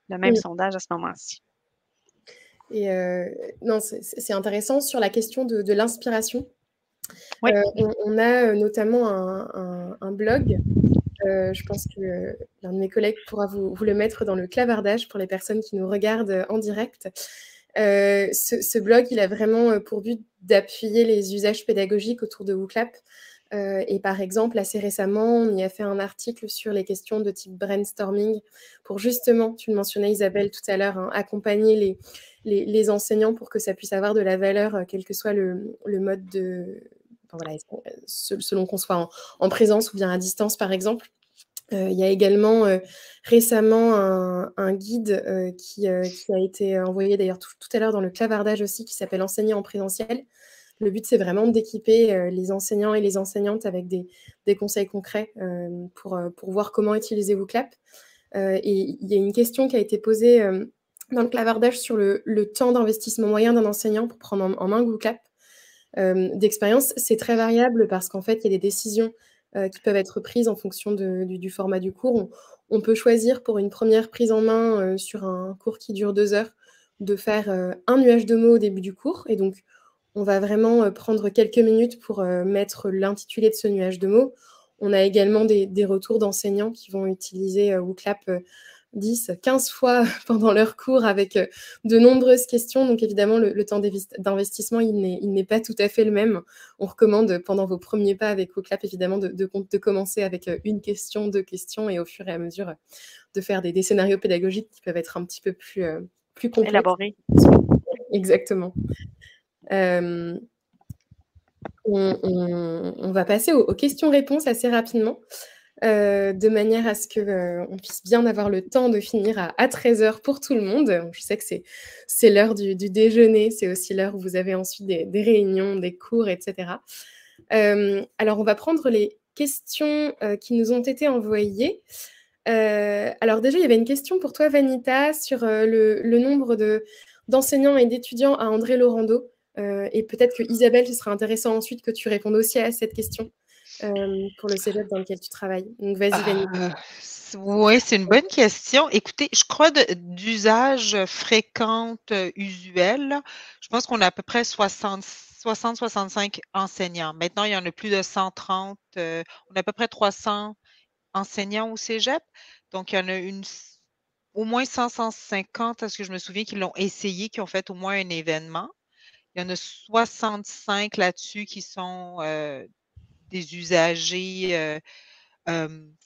le même Mmh. sondage à ce moment-ci. Et non, c'est intéressant sur la question de l'inspiration. Oui. On a notamment un blog. Je pense que l'un de mes collègues pourra vous le mettre dans le clavardage pour les personnes qui nous regardent en direct. Ce blog, il a vraiment pour but d'appuyer les usages pédagogiques autour de WooClap. Et par exemple, assez récemment, on y a fait un article sur les questions de type brainstorming pour justement, tu le mentionnais Isabelle tout à l'heure, hein, accompagner les enseignants pour que ça puisse avoir de la valeur, quel que soit le mode de... Enfin, voilà, selon qu'on soit en présence ou bien à distance, par exemple. Il y a également récemment un guide qui a été envoyé d'ailleurs tout à l'heure dans le clavardage aussi, qui s'appelle Enseigner en présentiel. Le but, c'est vraiment d'équiper les enseignants et les enseignantes avec des conseils concrets pour voir comment utiliser WooClap. Et il y a une question qui a été posée dans le clavardage sur le temps d'investissement moyen d'un enseignant pour prendre en main WooClap. D'expérience, c'est très variable parce qu'en fait, il y a des décisions qui peuvent être prises en fonction du format du cours. On peut choisir pour une première prise en main sur un cours qui dure 2 heures de faire un nuage de mots au début du cours. Et donc, on va vraiment prendre quelques minutes pour mettre l'intitulé de ce nuage de mots. On a également des retours d'enseignants qui vont utiliser WooClap 10, 15 fois pendant leur cours avec de nombreuses questions. Donc évidemment, le temps d'investissement, il n'est pas tout à fait le même. On recommande pendant vos premiers pas avec WooClap, évidemment, de commencer avec une question, 2 questions, et au fur et à mesure de faire des scénarios pédagogiques qui peuvent être un petit peu plus complexes. Élaborés. Exactement. On va passer aux questions-réponses assez rapidement, de manière à ce qu'on puisse bien avoir le temps de finir à 13h pour tout le monde. Je sais que c'est l'heure du déjeuner, c'est aussi l'heure où vous avez ensuite des réunions, des cours, etc. Alors, on va prendre les questions qui nous ont été envoyées. Alors déjà, il y avait une question pour toi, Vanita, sur le nombre d'enseignants et d'étudiants à André Laurando. Et peut-être que Isabelle, ce sera intéressant ensuite que tu répondes aussi à cette question pour le cégep dans lequel tu travailles. Donc, vas-y, Vanita. Oui, c'est une bonne question. Écoutez, je crois d'usage fréquent, usuel, là, je pense qu'on a à peu près 60-65 enseignants. Maintenant, il y en a plus de 130. On a à peu près 300 enseignants au cégep. Donc, il y en a au moins 150, à ce que je me souviens, qui l'ont essayé, qui ont fait au moins un événement. Il y en a 65 là-dessus qui sont des usagers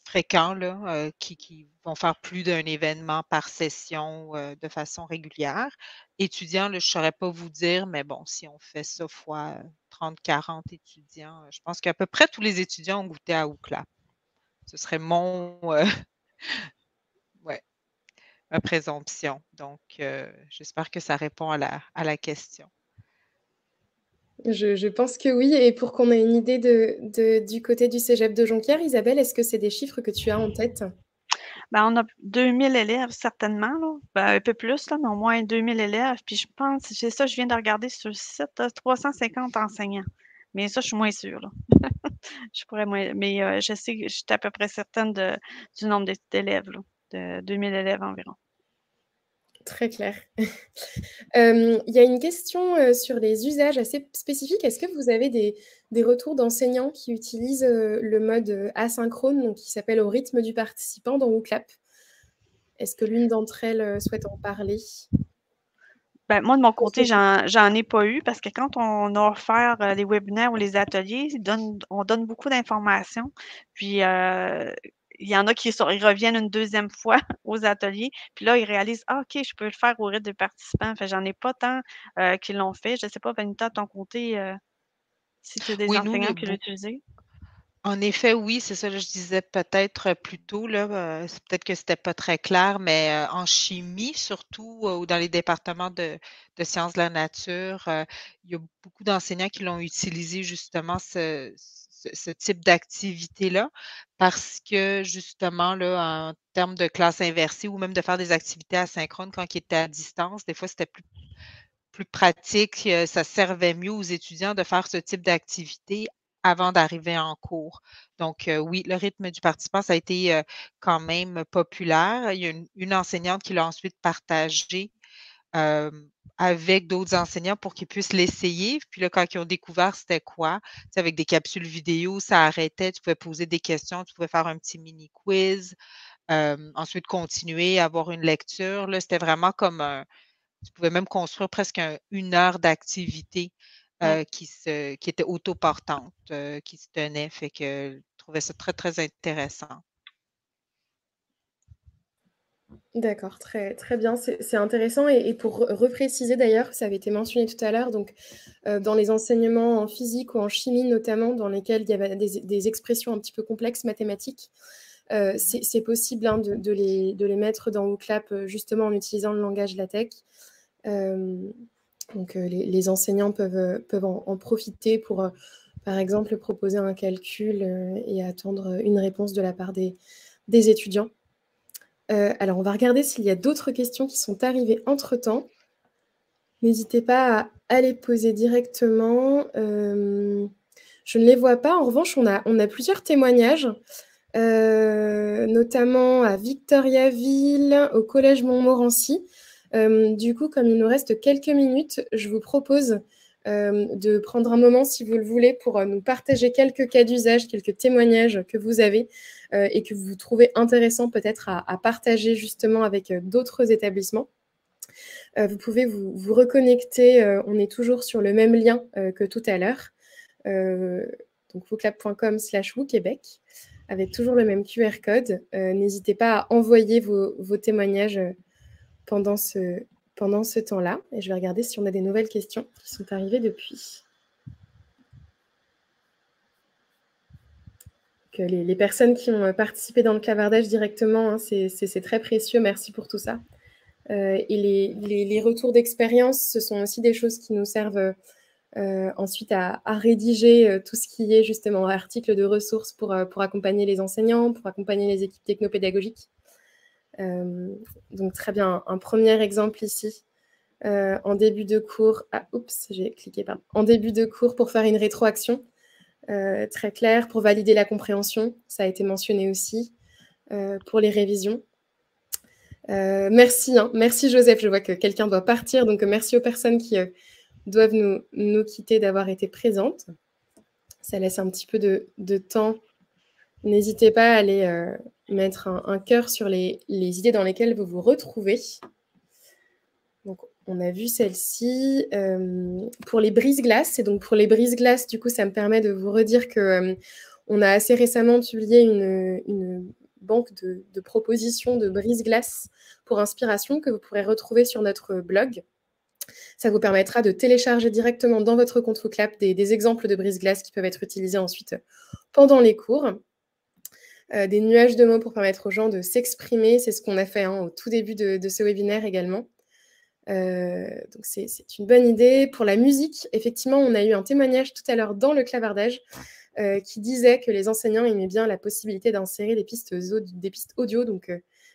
fréquents, là, qui vont faire plus d'un événement par session de façon régulière. Étudiants, là, je ne saurais pas vous dire, mais bon, si on fait ça fois 30-40 étudiants, je pense qu'à peu près tous les étudiants ont goûté à WooClap. Ce serait ouais, ma présomption. Donc, j'espère que ça répond à la question. Je pense que oui. Et pour qu'on ait une idée du côté du cégep de Jonquière, Isabelle, est-ce que c'est des chiffres que tu as en tête? Ben, on a 2000 élèves certainement, là. Ben, un peu plus, là, mais au moins 2000 élèves. Puis je pense, c'est ça, je viens de regarder sur le site, 350 enseignants. Mais ça, je suis moins sûre, là. Je pourrais moins, mais je sais que je suis à peu près certaine du nombre d'élèves, là, de 2000 élèves environ. Très clair. Il y a une question sur les usages assez spécifiques. Est-ce que vous avez des retours d'enseignants qui utilisent le mode asynchrone, donc qui s'appelle au rythme du participant dans WooClap? Est-ce que l'une d'entre elles souhaite en parler? Ben, moi, de mon côté, j'en ai pas eu parce que quand on a offert les webinaires ou les ateliers, on donne beaucoup d'informations. Puis, il y en a ils reviennent une deuxième fois aux ateliers. Puis là, ils réalisent, ah, OK, je peux le faire au rythme des participants. Fait j'en ai pas tant qui l'ont fait. Je sais pas, Vanita, de ton côté, si tu as des Oui, nous, enseignants qui l'ont utilisé. en effet, oui, c'est ça, là, je disais peut-être plus tôt, là, c'est peut-être que c'était pas très clair, mais en chimie, surtout, ou dans les départements de sciences de la nature, il y a beaucoup d'enseignants qui l'ont utilisé justement ce type d'activité-là, parce que justement, là, en termes de classe inversée ou même de faire des activités asynchrones quand ils étaient à distance, des fois, c'était plus pratique, ça servait mieux aux étudiants de faire ce type d'activité avant d'arriver en cours. Donc, oui, le rythme du participant, ça a été quand même populaire. Il y a une enseignante qui l'a ensuite partagé avec d'autres enseignants pour qu'ils puissent l'essayer. Puis là, quand ils ont découvert c'était quoi, avec des capsules vidéo, ça arrêtait, tu pouvais poser des questions, tu pouvais faire un petit mini quiz, ensuite continuer, avoir une lecture. Là, c'était vraiment comme tu pouvais même construire presque 1 heure d'activité qui était autoportante, qui se tenait. Fait que je trouvais ça très, très intéressant. D'accord, très, très bien, c'est intéressant. Et pour repréciser d'ailleurs, ça avait été mentionné tout à l'heure, donc dans les enseignements en physique ou en chimie notamment, dans lesquels il y avait des expressions un petit peu complexes mathématiques, c'est possible de les mettre dans WooClap justement en utilisant le langage LaTeX. Donc les enseignants peuvent en profiter pour, par exemple, proposer un calcul et attendre une réponse de la part des étudiants. Alors, on va regarder s'il y a d'autres questions qui sont arrivées entre-temps. N'hésitez pas à les poser directement. Je ne les vois pas. En revanche, on a plusieurs témoignages, notamment à Victoriaville, au Collège Montmorency. Du coup, comme il nous reste quelques minutes, je vous propose de prendre un moment, si vous le voulez, pour nous partager quelques cas d'usage, quelques témoignages que vous avez et que vous trouvez intéressants peut-être à partager justement avec d'autres établissements. Vous pouvez vous reconnecter, on est toujours sur le même lien que tout à l'heure, donc wooclap.com/wooquebec, avec toujours le même QR code. N'hésitez pas à envoyer vos témoignages pendant ce temps-là. Et je vais regarder si on a des nouvelles questions qui sont arrivées depuis. Que les personnes qui ont participé dans le clavardage directement, hein, c'est très précieux. Merci pour tout ça. Et les retours d'expérience, ce sont aussi des choses qui nous servent ensuite à rédiger tout ce qui est justement articles de ressources pour accompagner les enseignants, pour accompagner les équipes technopédagogiques. Donc très bien, un premier exemple ici. En début de cours, j'ai cliqué, pardon. En début de cours pour faire une rétroaction, très clair, pour valider la compréhension, ça a été mentionné aussi, pour les révisions. Merci, merci Joseph, je vois que quelqu'un doit partir, donc merci aux personnes qui doivent nous quitter d'avoir été présentes. Ça laisse un petit peu de temps. N'hésitez pas à aller mettre un cœur sur les idées dans lesquelles vous vous retrouvez. Donc, on a vu celle-ci. Pour les brise-glaces, et donc pour les brise-glaces, du coup, ça me permet de vous redire qu'on a assez récemment publié une banque de propositions de brise-glaces pour inspiration que vous pourrez retrouver sur notre blog. Ça vous permettra de télécharger directement dans votre compte WooClap des exemples de brise-glaces qui peuvent être utilisés ensuite pendant les cours. Des nuages de mots pour permettre aux gens de s'exprimer. C'est ce qu'on a fait au tout début de ce webinaire également. Donc c'est une bonne idée. Pour la musique, effectivement, on a eu un témoignage tout à l'heure dans le clavardage qui disait que les enseignants aimaient bien la possibilité d'insérer des pistes audio. Donc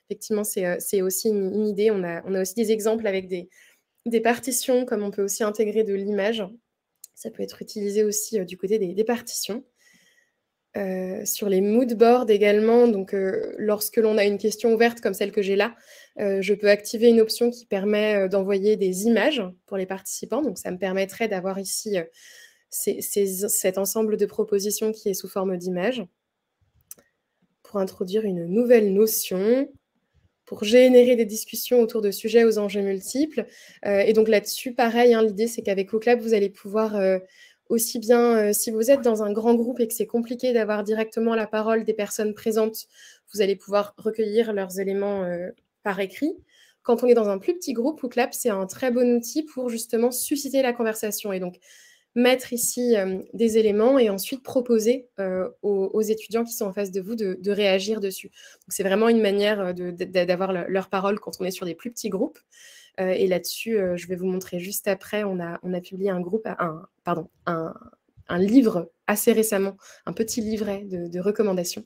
effectivement, c'est aussi une idée. On a aussi des exemples avec des partitions, comme on peut aussi intégrer de l'image. Ça peut être utilisé aussi du côté des partitions. Sur les mood boards également, donc lorsque l'on a une question ouverte comme celle que j'ai là, je peux activer une option qui permet d'envoyer des images pour les participants. Donc ça me permettrait d'avoir ici cet ensemble de propositions qui est sous forme d'images. Pour introduire une nouvelle notion, pour générer des discussions autour de sujets aux enjeux multiples. Et donc là-dessus, pareil, l'idée c'est qu'avec WooClap, vous allez pouvoir aussi bien, si vous êtes dans un grand groupe et que c'est compliqué d'avoir directement la parole des personnes présentes, vous allez pouvoir recueillir leurs éléments par écrit. Quand on est dans un plus petit groupe, WooClap, c'est un très bon outil pour justement susciter la conversation et donc mettre ici des éléments et ensuite proposer aux étudiants qui sont en face de vous de réagir dessus. Donc, c'est vraiment une manière d'avoir leur parole quand on est sur des plus petits groupes. Et là-dessus, je vais vous montrer juste après, on a publié un livre assez récemment, un petit livret de recommandations.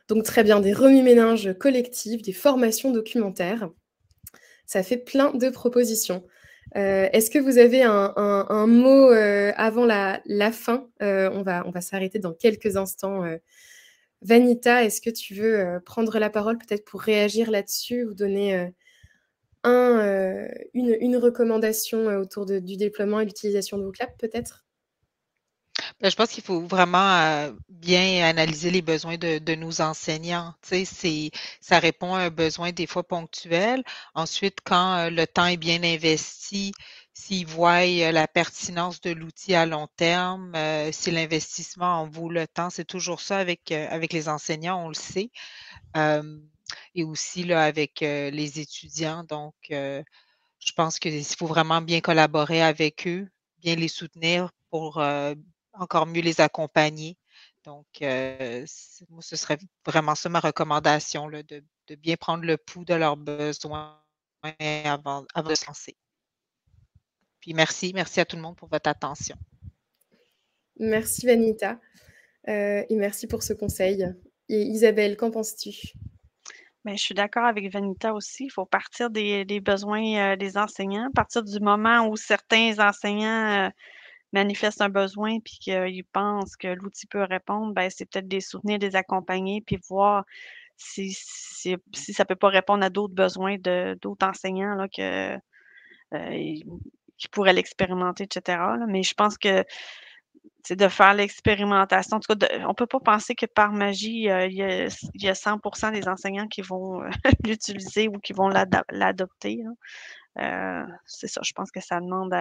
Donc très bien, des remue-ménages collectifs, des formations documentaires. Ça fait plein de propositions. Est-ce que vous avez un mot avant la fin? On va s'arrêter dans quelques instants. Vanita, est-ce que tu veux prendre la parole peut-être pour réagir là-dessus ou donner une recommandation autour du déploiement et l'utilisation de WooClap, peut-être? Je pense qu'il faut vraiment bien analyser les besoins de nos enseignants. Tu sais, ça répond à un besoin des fois ponctuel. Ensuite, quand le temps est bien investi, s'ils voient la pertinence de l'outil à long terme, si l'investissement en vaut le temps, c'est toujours ça avec les enseignants, on le sait. Et aussi là, avec les étudiants. Donc, je pense qu'il faut vraiment bien collaborer avec eux, bien les soutenir pour encore mieux les accompagner. Donc, moi, ce serait vraiment ça ma recommandation, là, de bien prendre le pouls de leurs besoins avant de se lancer. Puis merci à tout le monde pour votre attention. Merci Vanita et merci pour ce conseil. Et Isabelle, qu'en penses-tu? Bien, je suis d'accord avec Vanita aussi. Il faut partir des besoins des enseignants. À partir du moment où certains enseignants manifestent un besoin puis qu'ils pensent que l'outil peut répondre, ben, c'est peut-être de les soutenir, de les accompagner, puis voir si ça peut pas répondre à d'autres besoins d'autres enseignants là, qui pourraient l'expérimenter, et cetera, là. Mais je pense que c'est de faire l'expérimentation. En tout cas, on ne peut pas penser que par magie, il y a 100% des enseignants qui vont l'utiliser ou qui vont l'adopter. C'est ça, je pense que ça demande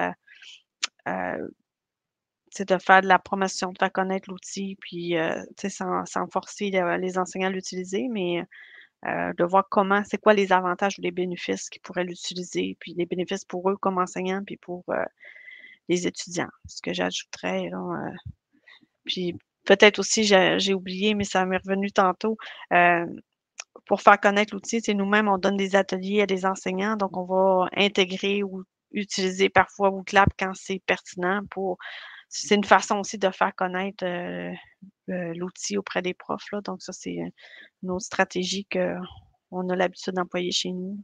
de faire de la promotion, de faire connaître l'outil, puis sans forcer les enseignants à l'utiliser, mais de voir c'est quoi les avantages ou les bénéfices qu'ils pourraient l'utiliser, puis les bénéfices pour eux comme enseignants, puis pour les étudiants. Ce que j'ajouterais, là, puis peut-être aussi, j'ai oublié, mais ça m'est revenu tantôt, pour faire connaître l'outil, nous-mêmes, on donne des ateliers à des enseignants, donc on va intégrer ou utiliser parfois WooClap quand c'est pertinent c'est une façon aussi de faire connaître l'outil auprès des profs, là. Donc ça, c'est une autre stratégie qu'on a l'habitude d'employer chez nous.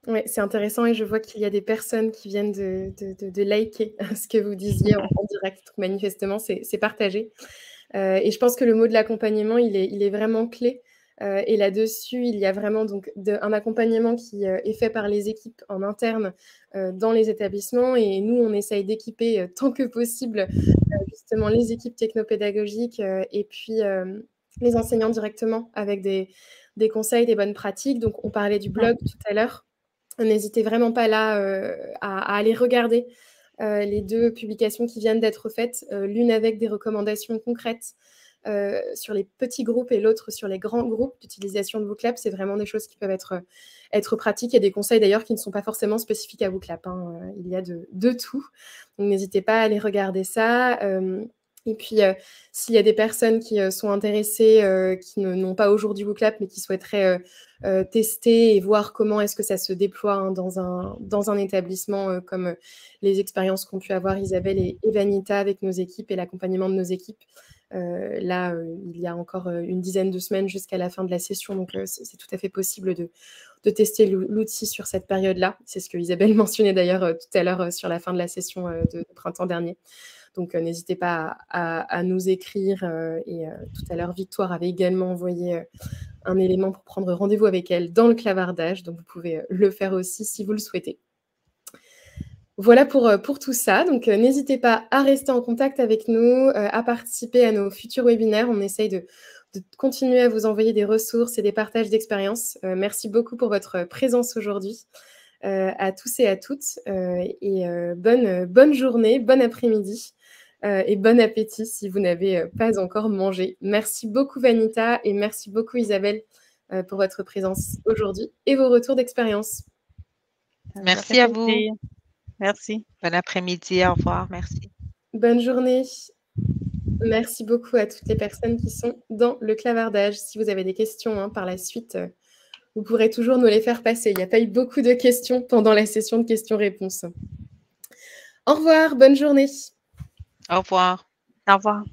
Oui, c'est intéressant et je vois qu'il y a des personnes qui viennent de liker ce que vous disiez en direct. Donc, manifestement, c'est partagé. Et je pense que le mot de l'accompagnement, il est vraiment clé. Et là-dessus, il y a vraiment donc un accompagnement qui est fait par les équipes en interne dans les établissements. Et nous, on essaye d'équiper tant que possible justement les équipes technopédagogiques et puis les enseignants directement avec des conseils, des bonnes pratiques. Donc, on parlait du blog tout à l'heure. N'hésitez vraiment pas là à aller regarder les 2 publications qui viennent d'être faites, l'une avec des recommandations concrètes sur les petits groupes et l'autre sur les grands groupes d'utilisation de WooClap. C'est vraiment des choses qui peuvent être pratiques. Il y a des conseils d'ailleurs qui ne sont pas forcément spécifiques à WooClap, hein. Il y a de tout. Donc n'hésitez pas à aller regarder ça. Et puis, s'il y a des personnes qui sont intéressées, qui n'ont pas aujourd'hui WooClap, mais qui souhaiteraient tester et voir comment est-ce que ça se déploie hein, dans un établissement comme les expériences qu'ont pu avoir Isabelle et Vanita avec nos équipes et l'accompagnement de nos équipes. Là, il y a encore une dizaine de semaines jusqu'à la fin de la session, donc c'est tout à fait possible de tester l'outil sur cette période-là. C'est ce que Isabelle mentionnait d'ailleurs tout à l'heure sur la fin de la session de printemps dernier. Donc, n'hésitez pas à nous écrire. Et tout à l'heure, Victoire avait également envoyé un élément pour prendre rendez-vous avec elle dans le clavardage. Donc, vous pouvez le faire aussi si vous le souhaitez. Voilà pour tout ça. Donc, n'hésitez pas à rester en contact avec nous, à participer à nos futurs webinaires. On essaye de continuer à vous envoyer des ressources et des partages d'expériences. Merci beaucoup pour votre présence aujourd'hui. À tous et à toutes. Et bonne journée, bon après-midi. Et bon appétit si vous n'avez pas encore mangé. Merci beaucoup Vanita et merci beaucoup Isabelle pour votre présence aujourd'hui et vos retours d'expérience. Merci à vous. Merci. Bon après-midi, au revoir, merci. Bonne journée. Merci beaucoup à toutes les personnes qui sont dans le clavardage. Si vous avez des questions par la suite, vous pourrez toujours nous les faire passer. Il n'y a pas eu beaucoup de questions pendant la session de questions-réponses. Au revoir, bonne journée. Au revoir. Au revoir.